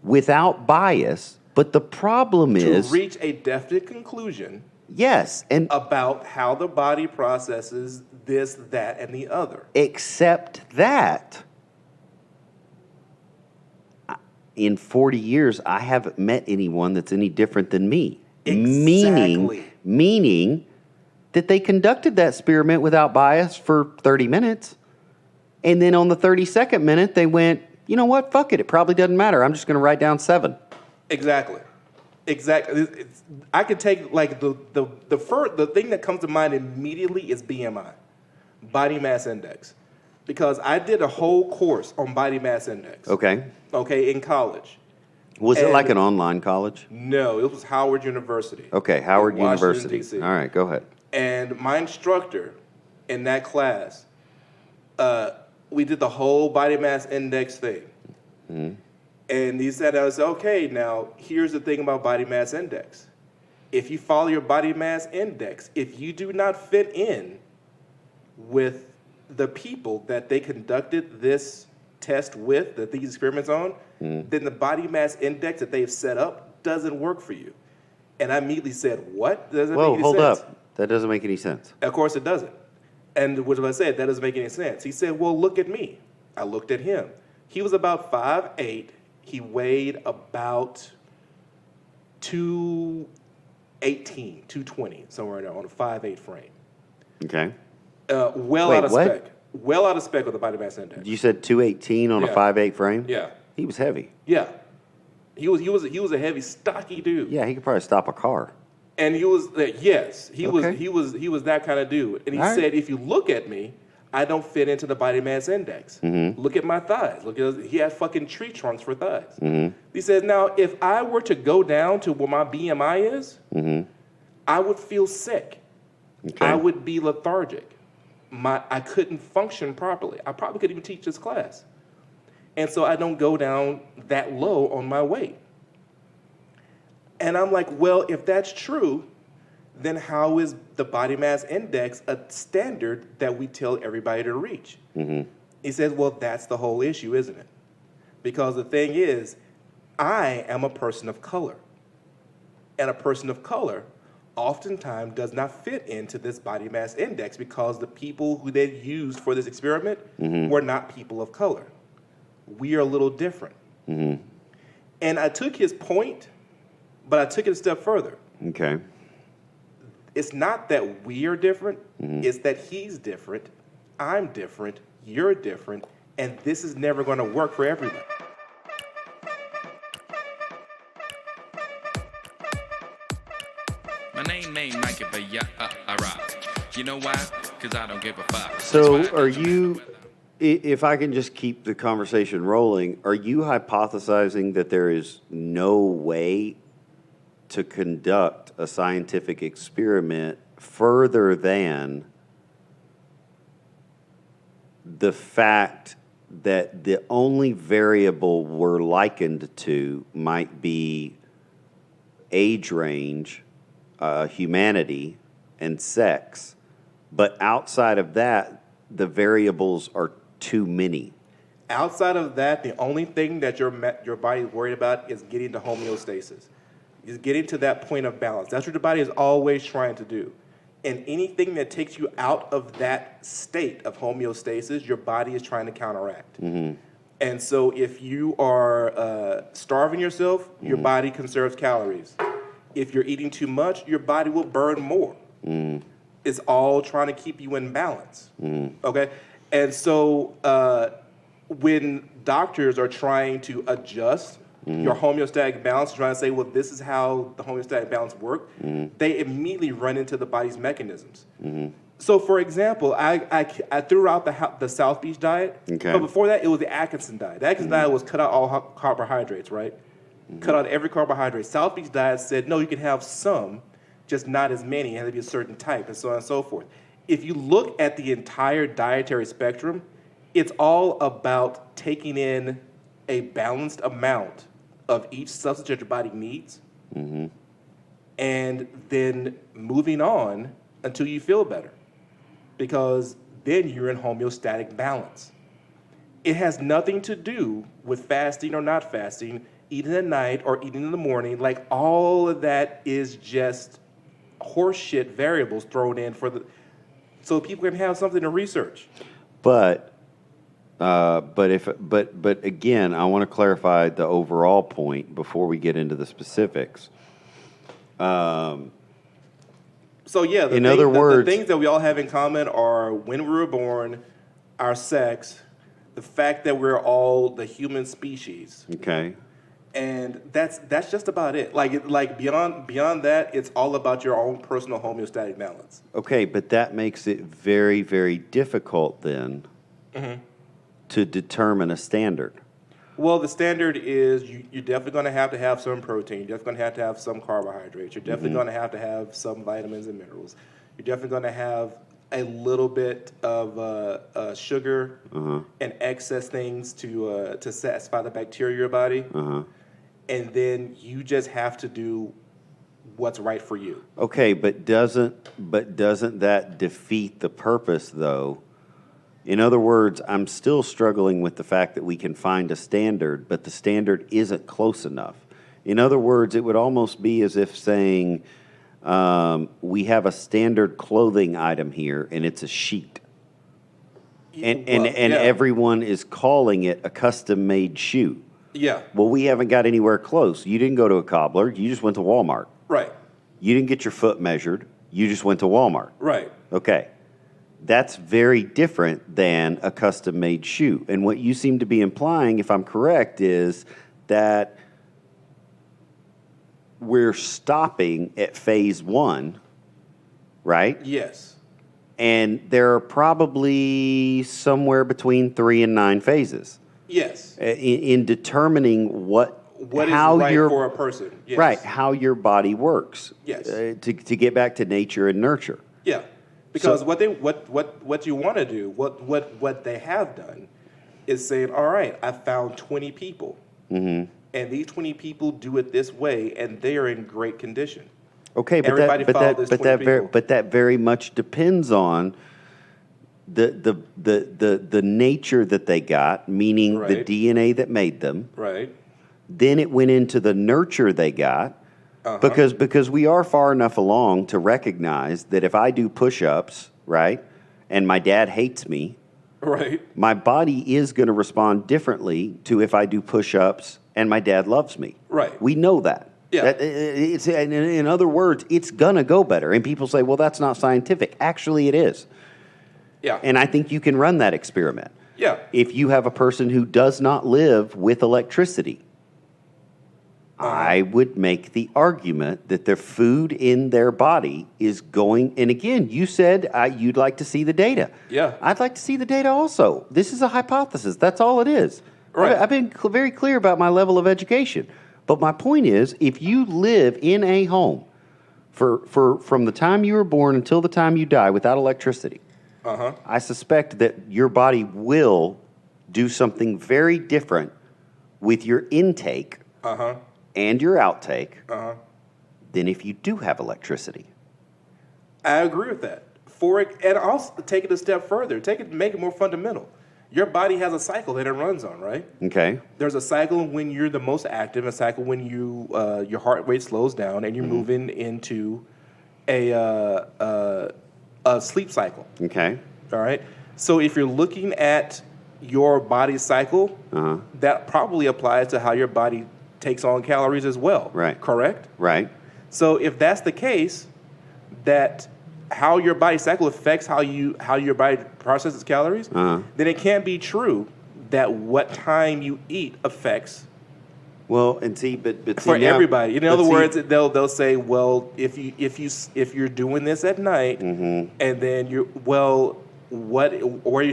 without bias, but the problem is To reach a definite conclusion yes, and about how the body processes this, that, and the other. except that in 40 years, I haven't met anyone that's any different than me. Exactly. Meaning that they conducted that experiment without bias for 30 minutes. And then on the 32nd minute, they went, you know what? Fuck it. It probably doesn't matter. I'm just going to write down 7. Exactly. I could take like the thing that comes to mind immediately is BMI, body mass index, because I did a whole course on body mass index. Okay. Okay, in college. Was it And- like an online college? No, it was Howard University. Okay, Howard in Washington, University. D.C. All right, go ahead. And my instructor in that class, we did the whole body mass index thing. Mm-hmm. And he said, I was okay, now here's the thing about body mass index. If you follow your body mass index, if you do not fit in with the people that they conducted this test with, that these experiments on, then the body mass index that they've set up doesn't work for you. And I immediately said, what? Doesn't Whoa, make any hold sense. up. That doesn't make any sense. Of course it doesn't. And what I said, that doesn't make any sense. He said, well, look at me. I looked at him. He was about 5'8". He weighed about 218, 220, somewhere there on a 5'8" frame. Okay. Well Wait, out of what? spec. Well out of spec with the body mass index. You said 218 on a Yeah. 5'8" frame? Yeah. He was heavy. Yeah. He was a heavy, stocky dude. Yeah, he could probably stop a car. And he was yes, he Okay. was that kind of dude. And he All right. said, if you look at me, I don't fit into the body mass index. Mm-hmm. Look at my thighs. Look at he had fucking tree trunks for thighs. Mm-hmm. He says, now if I were to go down to where my BMI is, I would feel sick. Okay. I would be lethargic. I couldn't function properly. I probably couldn't even teach this class. And so I don't go down that low on my weight. And I'm like, well, if that's true, then how is the body mass index a standard that we tell everybody to reach? He says, well, that's the whole issue, isn't it? Because the thing is, I am a person of color. And a person of color oftentimes does not fit into this body mass index because the people who they used for this experiment were not people of color. We are a little different. And I took his point, but I took it a step further. Okay. It's not that we are different, it's that he's different, I'm different, you're different, and this is never going to work for everyone. My name ain't Mikey, but yeah, I rock. You know why? Because I don't give a fuck. So That's why I are don't you, if I can just keep the conversation rolling, are you hypothesizing that there is no way to conduct a scientific experiment further than the fact that the only variable we're likened to might be age range, humanity, and sex, but outside of that, the variables are too many? Outside of that, the only thing that your body is worried about is getting to homeostasis, is getting to that point of balance. That's what your body is always trying to do. And anything that takes you out of that state of homeostasis, your body is trying to counteract. And so if you are starving yourself, your body conserves calories. If you're eating too much, your body will burn more. It's all trying to keep you in balance. Okay? And so when doctors are trying to adjust your homeostatic balance, trying to say, well, this is how the homeostatic balance works, they immediately run into the body's mechanisms. So, for example, I threw out the South Beach diet, Okay. but before that, it was the Atkinson diet. The Atkinson diet was cut out all carbohydrates, right? Cut out every carbohydrate. South Beach diet said, no, you can have some, just not as many. It has to be a certain type, and so on and so forth. If you look at the entire dietary spectrum, it's all about taking in a balanced amount of each substance that your body needs, and then moving on until you feel better, because then you're in homeostatic balance. It has nothing to do with fasting or not fasting, eating at night or eating in the morning. Like, all of that is just horseshit variables thrown in so people can have something to research. But again, I want to clarify the overall point before we get into the specifics. So yeah, the things that we all have in common are when we were born, our sex, the fact that we're all the human species. Okay. And that's just about it. Like beyond that, it's all about your own personal homeostatic balance. Okay, but that makes it very, very difficult then to determine a standard. Well, the standard is you're definitely going to have some protein. You're definitely going to have some carbohydrates. You're definitely going to have some vitamins and minerals. You're definitely going to have a little bit of sugar and excess things to satisfy the bacteria in your body. And then you just have to do what's right for you. Okay, but doesn't that defeat the purpose, though? In other words, I'm still struggling with the fact that we can find a standard, but the standard isn't close enough. In other words, it would almost be as if saying, we have a standard clothing item here, and it's a sheet. And everyone is calling it a custom-made shoe. Yeah. Well, we haven't got anywhere close. You didn't go to a cobbler. You just went to Walmart. Right. You didn't get your foot measured. You just went to Walmart. Right. Okay. That's very different than a custom-made shoe. And what you seem to be implying, if I'm correct, is that we're stopping at phase 1, right? Yes. And there are probably somewhere between 3 and 9 phases. Yes. In determining what is how right your, for a person. Yes. Right, how your body works. Yes. To get back to nature and nurture. Yeah. Because what you want to do, what they have done is saying, all right, I found 20 people. and these 20 people do it this way, and they are in great condition. Okay, but Everybody follow this 20 people. that very much depends on the nature that they got, meaning the Right. DNA that made them. Right. Then it went into the nurture they got, because we are far enough along to recognize that if I do push-ups, right, and my dad hates me, Right. my body is going to respond differently to if I do push-ups and my dad loves me. Right. We know that. Yeah. It's, in other words, it's going to go better. And people say, well, that's not scientific. Actually, it is. Yeah. And I think you can run that experiment. Yeah. If you have a person who does not live with electricity, I would make the argument that the food in their body is going, and again, you said you'd like to see the data. Yeah. I'd like to see the data also. This is a hypothesis. That's all it is. Right. I've been very clear about my level of education. But my point is, if you live in a home from the time you were born until the time you die without electricity, I suspect that your body will do something very different with your intake and your outtake than if you do have electricity. I agree with that. And also take it a step further. Make it more fundamental. Your body has a cycle that it runs on, right? Okay. There's a cycle when you're the most active, a cycle when your heart rate slows down, and you're moving into a sleep cycle. Okay. All right. So if you're looking at your body cycle, that probably applies to how your body takes on calories as well. Right. Correct? Right. So if that's the case, that how your body cycle affects how your body processes calories, then it can't be true that what time you eat affects Well, and see, but for see now, everybody. In but other see- words, they'll say, well, if you're doing this at night, and then what are you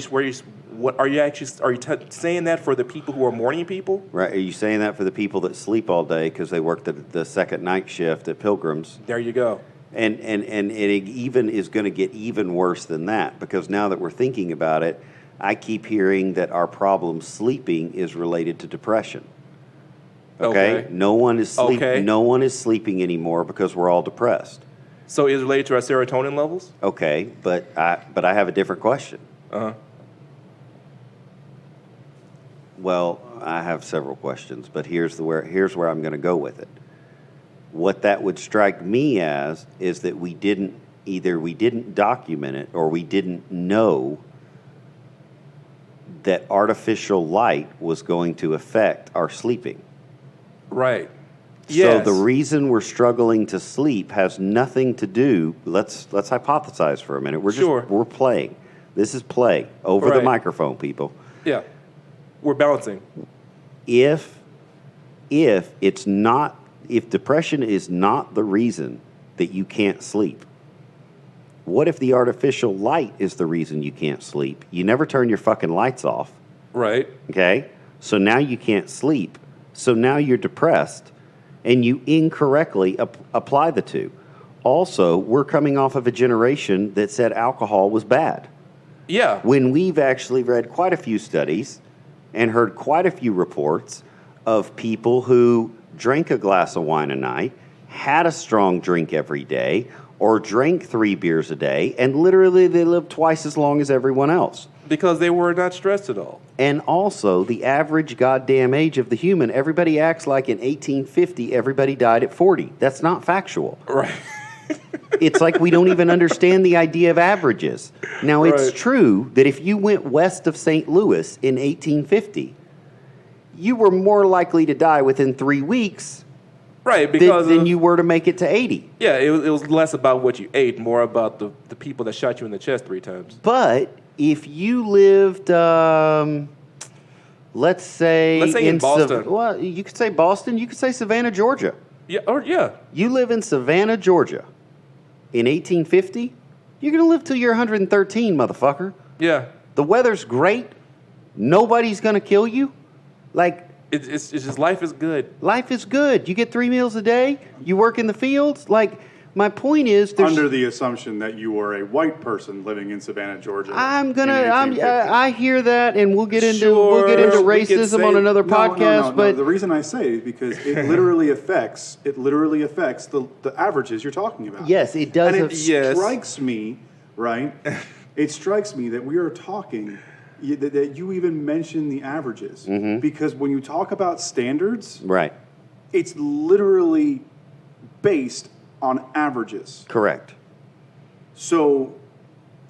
saying that for the people who are morning people? Right? Are you saying that for the people that sleep all day because they work the second night shift at Pilgrims? There you go. And it even is going to get even worse than that, because now that we're thinking about it, I keep hearing that our problem sleeping is related to depression. Okay? No one is No one is sleeping anymore because we're all depressed. So it's related to our serotonin levels? Okay, but I have a different question. Well, I have several questions, but here's where I'm going to go with it. What that would strike me as is that we didn't document it, or we didn't know that artificial light was going to affect our sleeping. Right. So Yes. the reason we're struggling to sleep has nothing to do. Let's hypothesize for a minute. We're playing. This is play over the Right. microphone, people. Yeah. We're balancing. If depression is not the reason that you can't sleep, what if the artificial light is the reason you can't sleep? You never turn your fucking lights off. Right. Okay? So now you can't sleep. So now you're depressed, and you incorrectly apply the two. Also, we're coming off of a generation that said alcohol was bad, Yeah. when we've actually read quite a few studies and heard quite a few reports of people who drank a glass of wine a night, had a strong drink every day, or drank 3 beers a day, and literally they lived twice as long as everyone else. Because they were not stressed at all. And also, the average goddamn age of the human, everybody acts like in 1850, everybody died at 40. That's not factual. Right. It's like we don't even understand the idea of averages. Now, it's Right. true that if you went west of St. Louis in 1850, you were more likely to die within 3 weeks Right. Because than you were to make it to 80. Yeah, it was less about what you ate, more about the people that shot you in the chest 3 times. But if you lived, let's say in Boston. Well, you could say Boston. You could say Savannah, Georgia. Yeah. You live in Savannah, Georgia in 1850, you're going to live till you're 113, motherfucker. Yeah. The weather's great. Nobody's going to kill you. Like, It's just life is good. life is good. You get 3 meals a day. You work in the fields. Like, My point is, there's Under the assumption that you are a white person living in Savannah, Georgia. I hear that, and we'll get into Sure, we could racism say- on another No, podcast. But the reason I say it is because it literally affects the averages you're talking about. yes, it does. And it Yes. strikes me, right? It strikes me that we are talking that you even mention the averages because when you talk about standards, right, it's literally based on averages. correct. So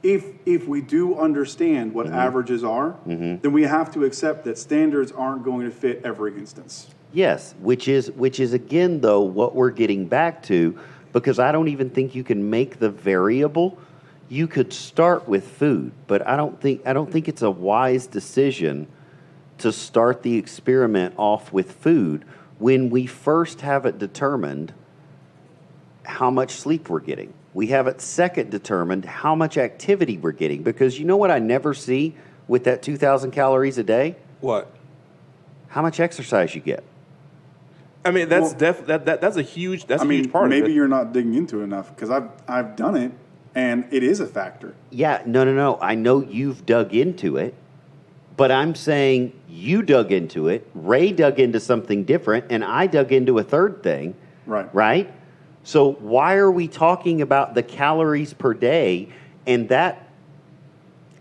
if we do understand what averages are, then we have to accept that standards aren't going to fit every instance. Yes, which is again though what we're getting back to, because I don't even think you can make the variable. You could start with food, but I don't think it's a wise decision to start the experiment off with food when we first have it determined how much sleep we're getting. We have it second determined how much activity we're getting, because you know what I never see with that 2,000 calories a day? What? How much exercise you get. I mean, that's that's a huge a huge part of it. maybe you're not digging into it enough because I've done it and it is a factor. Yeah, no. I know you've dug into it, but I'm saying you dug into it, Ray dug into something different, and I dug into a third thing. Right. Right? So why are we talking about the calories per day and that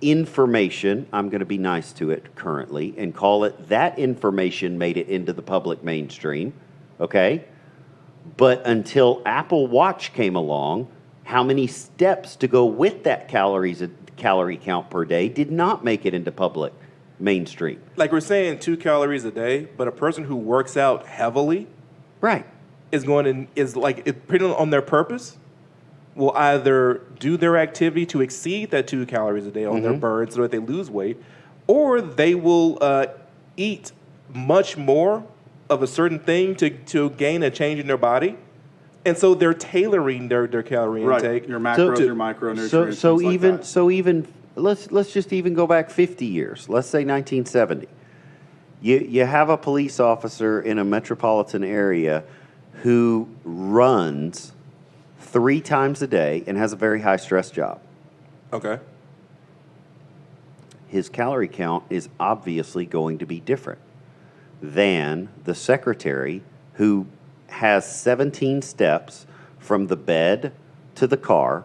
information, I'm going to be nice to it currently and call it that information made it into the public mainstream, okay? But until Apple Watch came along, how many steps to go with that calorie count per day did not make it into public mainstream. Like we're saying 2 calories a day, but a person who works out heavily Right. depending on their purpose, will either do their activity to exceed that 2 calories a day on their burn so that they lose weight, or they will eat much more of a certain thing to gain a change in their body. And so they're tailoring their calorie intake. Your macros, your micronutrients. So even let's just even go back 50 years. Let's say 1970. You have a police officer in a metropolitan area who runs 3 times a day and has a very high stress job. Okay. His calorie count is obviously going to be different than the secretary who has 17 steps from the bed to the car,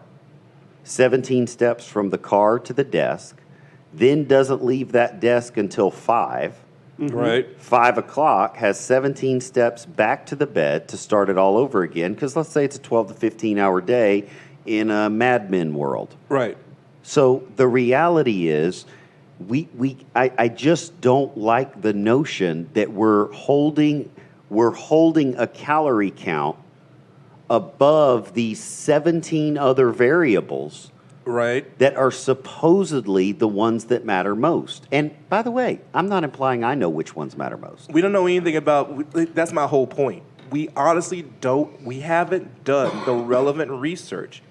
17 steps from the car to the desk, then doesn't leave that desk until 5. Right. 5 o'clock, has 17 steps back to the bed to start it all over again, because let's say it's a 12 to 15 hour day in a Mad Men world. Right. So the reality is, I just don't like the notion that we're holding a calorie count above these 17 other variables. Right. That are supposedly the ones that matter most. And by the way, I'm not implying I know which ones matter most. We don't know anything about. That's my whole point. We honestly don't. We haven't done the relevant research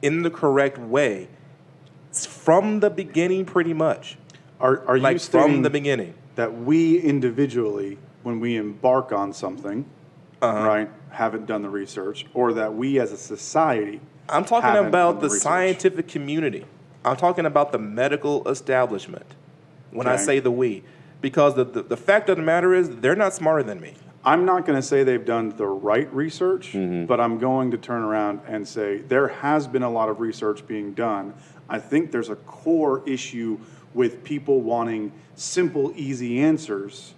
in the correct way from the beginning, pretty much. Are like you stating from the beginning that we individually, when we embark on something, right, haven't done the research, or that we as a society? I'm talking haven't about done the research? scientific community. I'm talking about the medical establishment when I Okay. say the we. Because the fact of the matter is, they're not smarter than me. I'm not going to say they've done the right research, but I'm going to turn around and say there has been a lot of research being done. I think there's a core issue with people wanting simple, easy answers,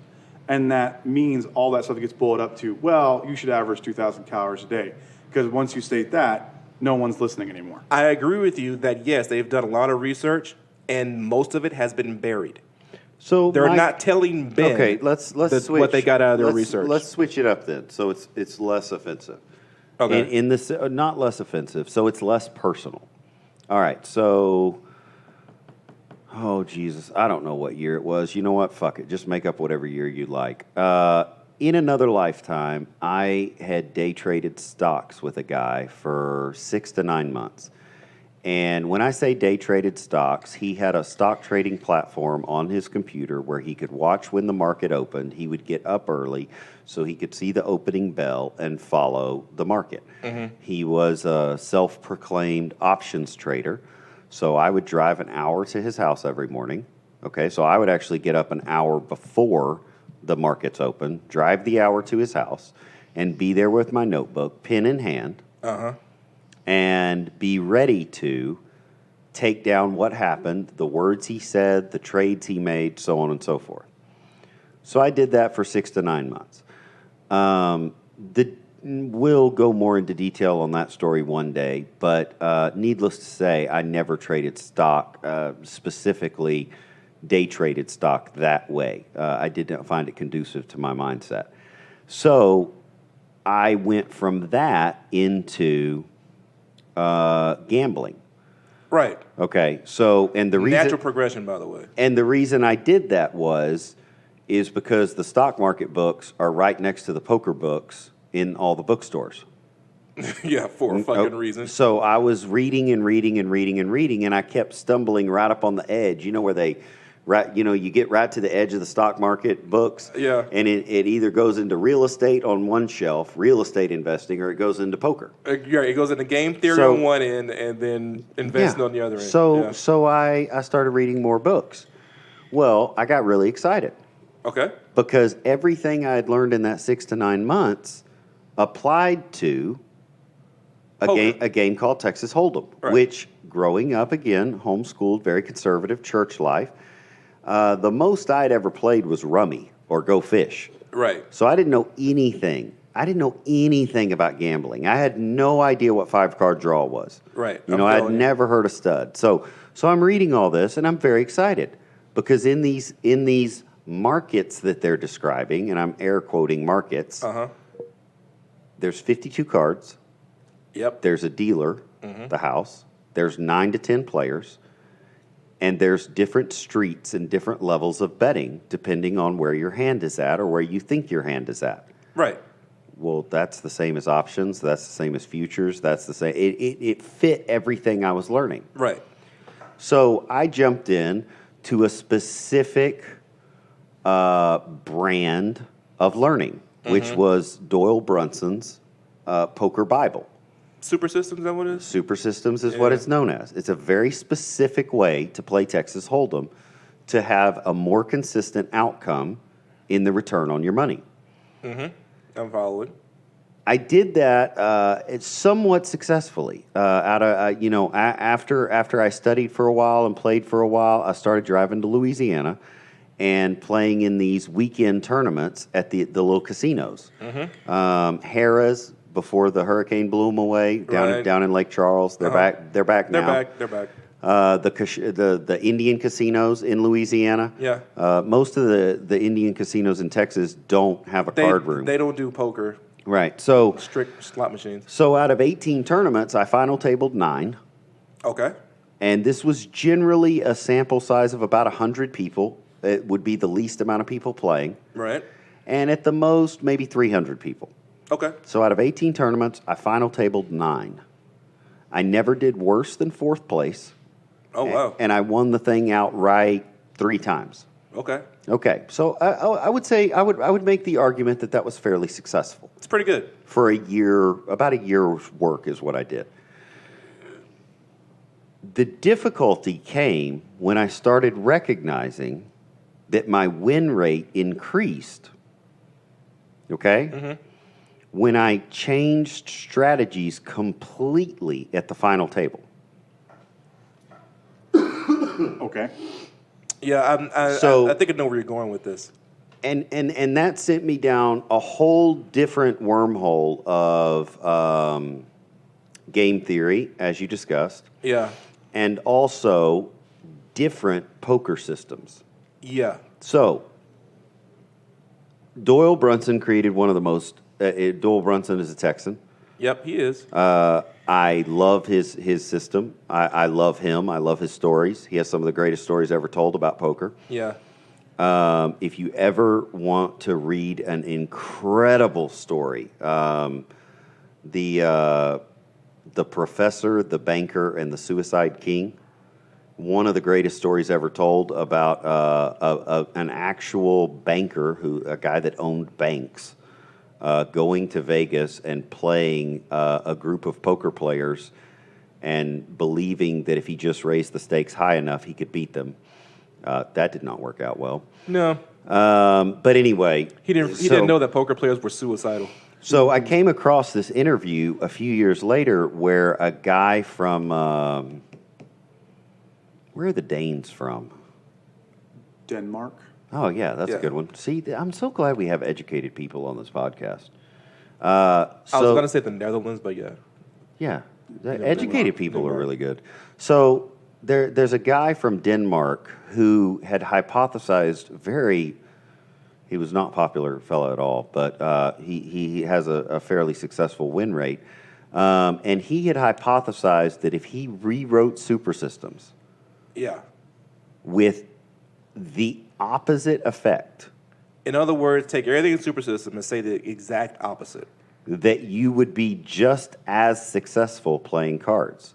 and that means all that stuff gets boiled up to, well, you should average 2,000 calories a day. Because once you state that, no one's listening anymore. I agree with you that, yes, they've done a lot of research, and most of it has been buried. So They're not telling Ben let's switch what they got out of their research. Let's switch it up then, so it's less offensive. Okay. In this, not less offensive, so it's less personal. All right, so, oh Jesus, I don't know what year it was. You know what? Fuck it, just make up whatever year you like. In another lifetime, I had day traded stocks with a guy for 6 to 9 months. And when I say day traded stocks, he had a stock trading platform on his computer where he could watch when the market opened. He would get up early so he could see the opening bell and follow the market. He was a self-proclaimed options trader. So I would drive an hour to his house every morning. Okay, so I would actually get up an hour before the markets open, drive the hour to his house, and be there with my notebook, pen in hand, and be ready to take down what happened, the words he said, the trades he made, so on and so forth. So I did that for 6 to 9 months. We'll go more into detail on that story one day, but needless to say, I never traded stock, specifically day traded stock that way. I did not find it conducive to my mindset. So I went from that into gambling. Right. Okay, so and the reason Natural progression, by the way. and the reason I did that is because the stock market books are right next to the poker books in all the bookstores. Yeah, for a fucking reason. So I was reading and reading and reading and reading, and I kept stumbling right up on the edge. You know where you get right to the edge of the stock market books. Yeah. And it either goes into real estate on one shelf, real estate investing, or it goes into poker. Yeah, it goes into game theory So- on one end and then investing on the other end. So I started reading more books. Well, I got really excited Okay. because everything I had learned in that 6 to 9 months applied to a game called Texas Hold'em, Right. which growing up, again, homeschooled, very conservative church life, the most I'd ever played was rummy or go fish. Right. So I didn't know anything. I didn't know anything about gambling. I had no idea what 5-card draw was. Right. You I'm know, I'd feeling you. never heard of stud. So I'm reading all this, and I'm very excited because in these markets that they're describing, and I'm air quoting markets, there's 52 cards. Yep. There's a dealer, the house. There's 9 to 10 players. And there's different streets and different levels of betting depending on where your hand is at or where you think your hand is at. Right. Well, that's the same as options. That's the same as futures. That's the same. It fit everything I was learning. Right. So I jumped in to a specific brand of learning, which was Doyle Brunson's Poker Bible. Super Systems, is that what it is? Super Systems is what it's known as. It's a very specific way to play Texas Hold'em to have a more consistent outcome in the return on your money. I'm following. I did that somewhat successfully. After I studied for a while and played for a while, I started driving to Louisiana and playing in these weekend tournaments at the little casinos. Harrah's, before the hurricane blew them away, down in Lake Charles. They're back. They're back now. They're back. The Indian casinos in Louisiana. Yeah. Most of the Indian casinos in Texas don't have a card room. They don't do poker. Right. So Strict slot machines. So out of 18 tournaments, I final tabled 9. Okay. And this was generally a sample size of about 100 people. It would be the least amount of people playing. Right. And at the most, maybe 300 people. Okay. So out of 18 tournaments, I final tabled 9. I never did worse than 4th place. Oh, wow. And I won the thing outright 3 times. Okay. Okay. So I would say I would make the argument that was fairly successful. It's pretty good. For a year, about a year's work is what I did. The difficulty came when I started recognizing that my win rate increased. Okay? When I changed strategies completely at the final table. Okay. Yeah, I think I know where you're going with this. And that sent me down a whole different wormhole of game theory, as you discussed. Yeah. And also different poker systems. Yeah. So, Doyle Brunson created one of the most... Doyle Brunson is a Texan. Yep, he is. I love his system. I love him. I love his stories. He has some of the greatest stories ever told about poker. Yeah. If you ever want to read an incredible story, the The Professor, the Banker, and the Suicide King. One of the greatest stories ever told about an actual banker, a guy that owned banks, going to Vegas and playing a group of poker players and believing that if he just raised the stakes high enough, he could beat them. That did not work out well. No. But anyway. He didn't know that poker players were suicidal. So I came across this interview a few years later where a guy from, where are the Danes from? Denmark. Oh, yeah, that's a Yeah. good one. See, I'm so glad we have educated people on this podcast. I was going to say the Netherlands, but yeah. Yeah, educated people are really good. So there's a guy from Denmark who had hypothesized he was not a popular fellow at all, but he has a fairly successful win rate. And he had hypothesized that if he rewrote super systems Yeah. with the opposite effect, In other words, take everything in Super System and say the exact opposite. that you would be just as successful playing cards.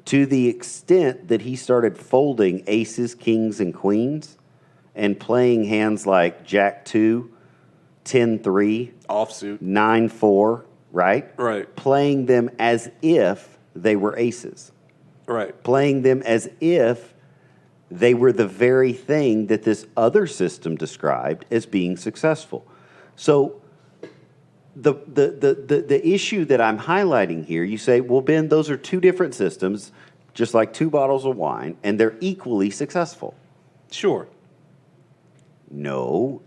To the extent that he started folding aces, kings, and queens and playing hands like Jack 2, 10-3, Offsuit. 9-4, right? Right. Playing them as if they were aces. Right. Playing them as if they were the very thing that this other system described as being successful. So the issue that I'm highlighting here, you say, well, Ben, those are two different systems, just like two bottles of wine, and they're equally successful. Sure. No,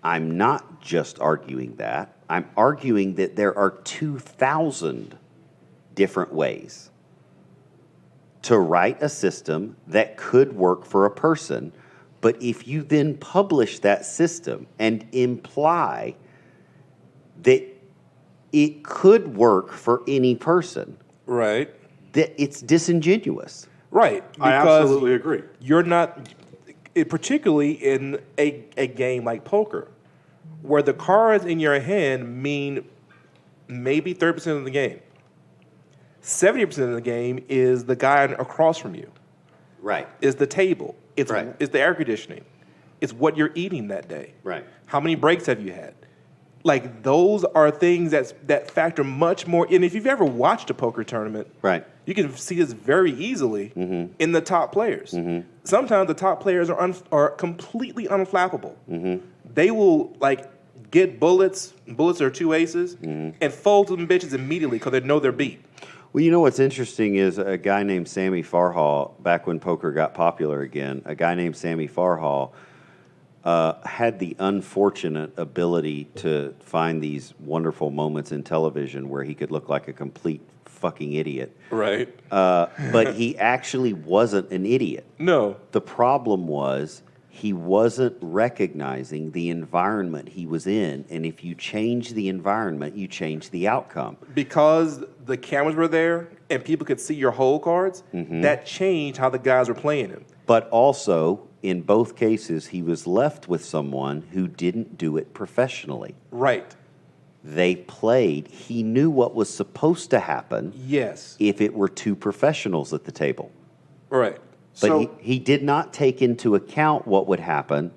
I'm not just arguing that. I'm arguing that there are 2,000 different ways to write a system that could work for a person. But if you then publish that system and imply that it could work for any person, Right. that it's disingenuous. Right. I absolutely agree. You're not, particularly in a game like poker, where the cards in your hand mean maybe 30% of the game. 70% of the game is the guy across from you, Right. is the table, it's Right. it's the air conditioning, it's what you're eating that day. Right. How many breaks have you had? Like, those are things that factor much more. And if you've ever watched a poker tournament, Right. you can see this very easily in the top players. Sometimes the top players are completely unflappable. They will, like, get bullets are two aces, and fold them bitches immediately because they know they're beat. Well, you know what's interesting is a guy named Sammy Farhall, back when poker got popular again, a guy named Sammy Farhall had the unfortunate ability to find these wonderful moments in television where he could look like a complete fucking idiot. Right. But he actually wasn't an idiot. No. The problem was he wasn't recognizing the environment he was in. And if you change the environment, you change the outcome. Because the cameras were there and people could see your whole cards, that changed how the guys were playing him. But also, in both cases, he was left with someone who didn't do it professionally. Right. They played. He knew what was supposed to happen Yes. if it were two professionals at the table. Right. But So- he did not take into account what would happen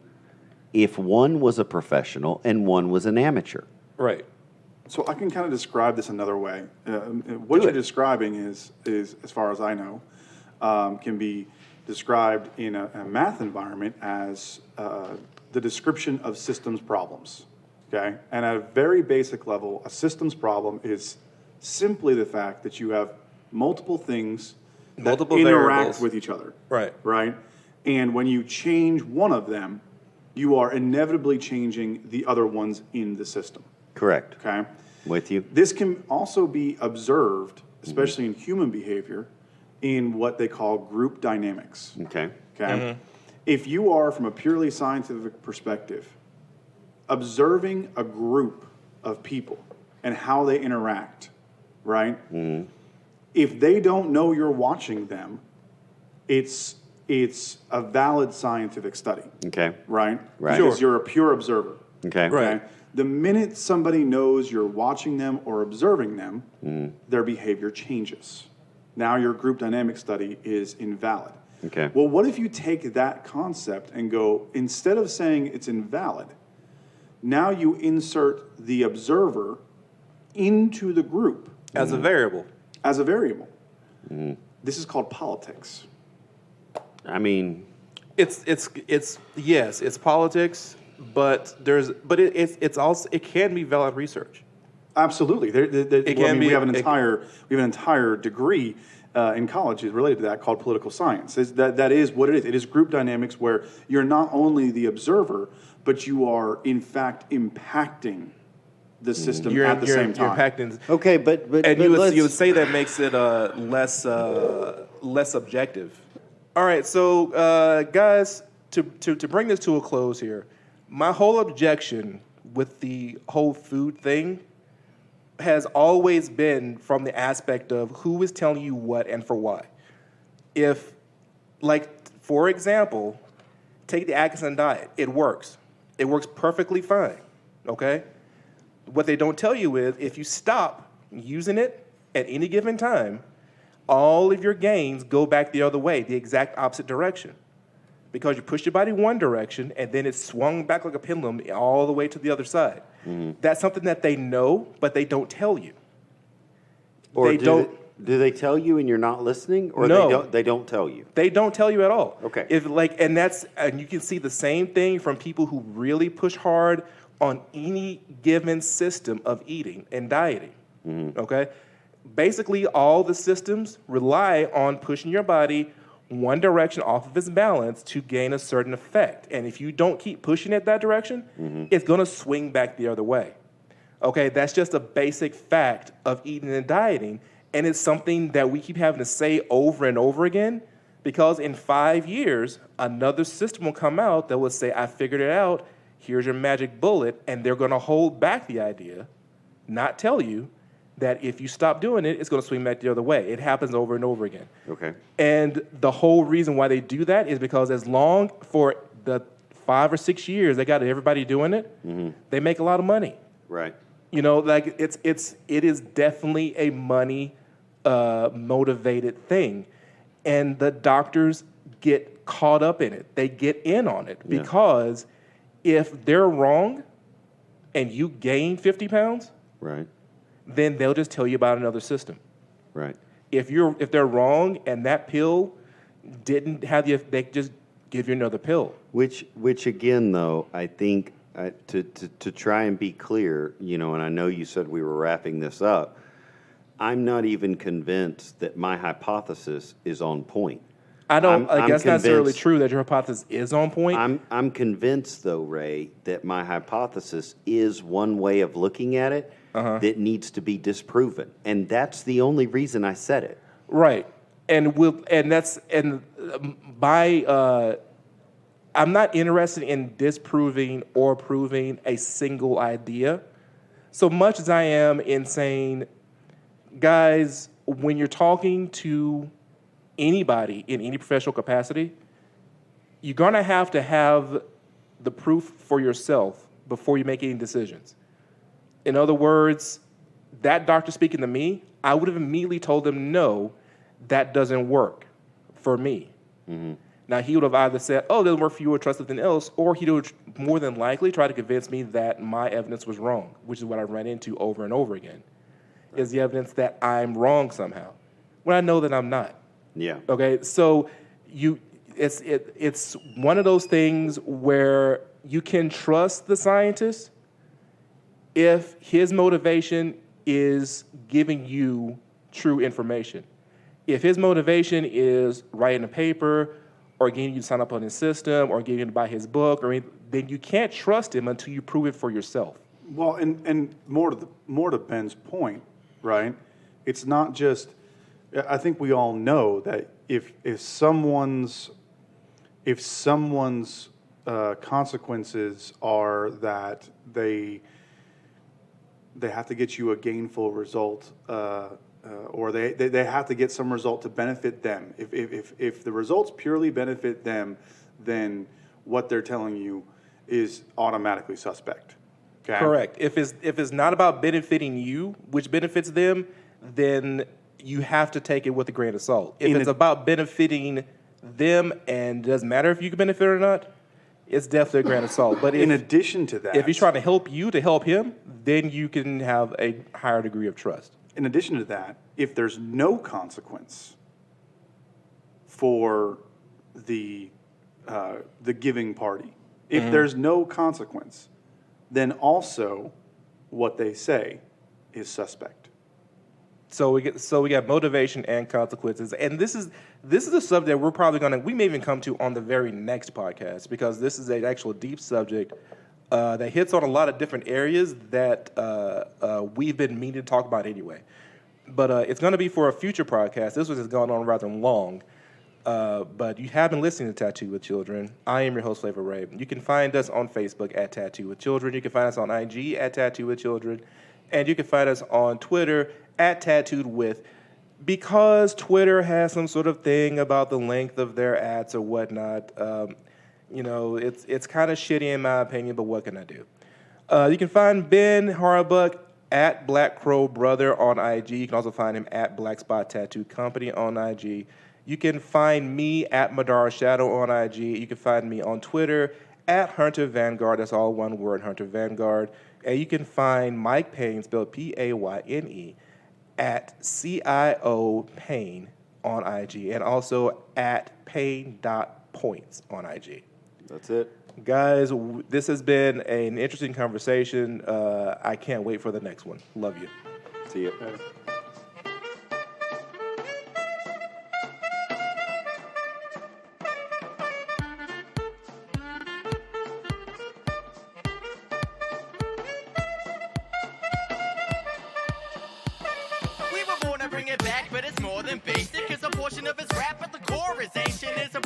if one was a professional and one was an amateur. Right. So I can kind of describe this another way. What Do you're it. describing is, as far as I know, can be described in a math environment as the description of systems problems. Okay, and at a very basic level, a systems problem is simply the fact that you have multiple things Multiple that interact variables. with each other. Right. Right, and when you change one of them, you are inevitably changing the other ones in the system. Correct. Okay. With you? This can also be observed, especially in human behavior, in what they call group dynamics. Okay. Okay? If you are, from a purely scientific perspective, observing a group of people and how they interact, right? If they don't know you're watching them, it's a valid scientific study, Okay. right? Right. Because Sure. you're a pure observer. Okay. Right. The minute somebody knows you're watching them or observing them, their behavior changes. Now your group dynamic study is invalid. Okay. Well, what if you take that concept and go, instead of saying it's invalid, now you insert the observer into the group As a variable. as a variable. This is called politics. I mean, It's yes, it's politics, but it's also, it can be valid research. Absolutely. We have an entire degree in college is related to that called political science. That is what it is. It is group dynamics where you're not only the observer, but you are in fact impacting the system at the same time. You're impacting. okay, but And you would say that makes it less objective. All right, so guys, to bring this to a close here, my whole objection with the whole food thing has always been from the aspect of who is telling you what and for why. If, like, for example, take the Atkinson diet. It works. It works perfectly fine, okay? What they don't tell you is if you stop using it at any given time, all of your gains go back the other way, the exact opposite direction. Because you pushed your body one direction and then it swung back like a pendulum all the way to the other side. That's something that they know, but they don't tell you. or they don't. do they tell you and you're not listening, or No. they don't tell you? They don't tell you at all. Okay. And you can see the same thing from people who really push hard on any given system of eating and dieting. Okay? Basically, all the systems rely on pushing your body one direction off of its balance to gain a certain effect. And if you don't keep pushing it that direction, it's going to swing back the other way. Okay, that's just a basic fact of eating and dieting. And it's something that we keep having to say over and over again because in 5 years, another system will come out that will say, I figured it out. Here's your magic bullet. And they're going to hold back the idea, not tell you that if you stop doing it, it's going to swing back the other way. It happens over and over again. Okay. And the whole reason why they do that is because as long for the 5 or 6 years they got everybody doing it, they make a lot of money. Right. You know, like it is definitely a money motivated thing, and the doctors get caught up in it. They get in on it because if they're wrong, and you gain 50 pounds, Right. then they'll just tell you about another system. Right. If they're wrong and that pill didn't have they just give you another pill. Which again, though, I think to try and be clear, and I know you said we were wrapping this up, I'm not even convinced that my hypothesis is on point. I don't. I'm That's not necessarily convinced- true that your hypothesis is on point. I'm convinced, though, Ray, that my hypothesis is one way of looking at it that needs to be disproven, and that's the only reason I said it. Right, I'm not interested in disproving or proving a single idea, so much as I am in saying, guys, when you're talking to anybody in any professional capacity, you're going to have the proof for yourself before you make any decisions. In other words, that doctor speaking to me, I would have immediately told them, no, that doesn't work for me. Now, he would have either said, oh, it doesn't work for you or try something else, or he would more than likely try to convince me that my evidence was wrong, which is what I ran into over and over again, is the evidence that I'm wrong somehow, when I know that I'm not. Yeah. Okay, so it's one of those things where you can trust the scientist if his motivation is giving you true information. If his motivation is writing a paper or getting you to sign up on his system or getting you to buy his book, then you can't trust him until you prove it for yourself. Well, and more to Ben's point, right? It's not just. I think we all know that if someone's consequences are that they have to get you a gainful result, or they have to get some result to benefit them. If the results purely benefit them, then what they're telling you is automatically suspect. Okay. Correct. If it's not about benefiting you, which benefits them, then you have to take it with a grain of salt. If it's about benefiting them and doesn't matter if you can benefit or not, it's definitely a grain of salt. But in addition to that, if he's trying to help you to help him, then you can have a higher degree of trust. in addition to that, if there's no consequence for the giving party, if there's no consequence, then also what they say is suspect. So we got motivation and consequences, and this is a subject we may even come to on the very next podcast, because this is an actual deep subject that hits on a lot of different areas that we've been meaning to talk about anyway. But it's going to be for a future podcast. This one has gone on rather long. But you have been listening to Tattoo with Children. I am your host, Flavor Ray. You can find us on Facebook at Tattoo with Children. You can find us on IG at Tattoo with Children. And you can find us on Twitter at Tattooed With. Because Twitter has some sort of thing about the length of their ads or whatnot, it's kind of shitty in my opinion, but what can I do? You can find Ben Harbuck at Black Crow Brother on IG. You can also find him at Black Spot Tattoo Company on IG. You can find me at Madara Shadow on IG. You can find me on Twitter at Hunter Vanguard. That's all one word, Hunter Vanguard. And you can find Mike Payne, spelled Payne, at CIO Payne on IG. And also at Payne.points on IG. That's it. Guys, this has been an interesting conversation. I can't wait for the next one. Love you. See you. We were born to bring it back, but it's more than basic. It's a portion of his rap at the core is ancient. It's a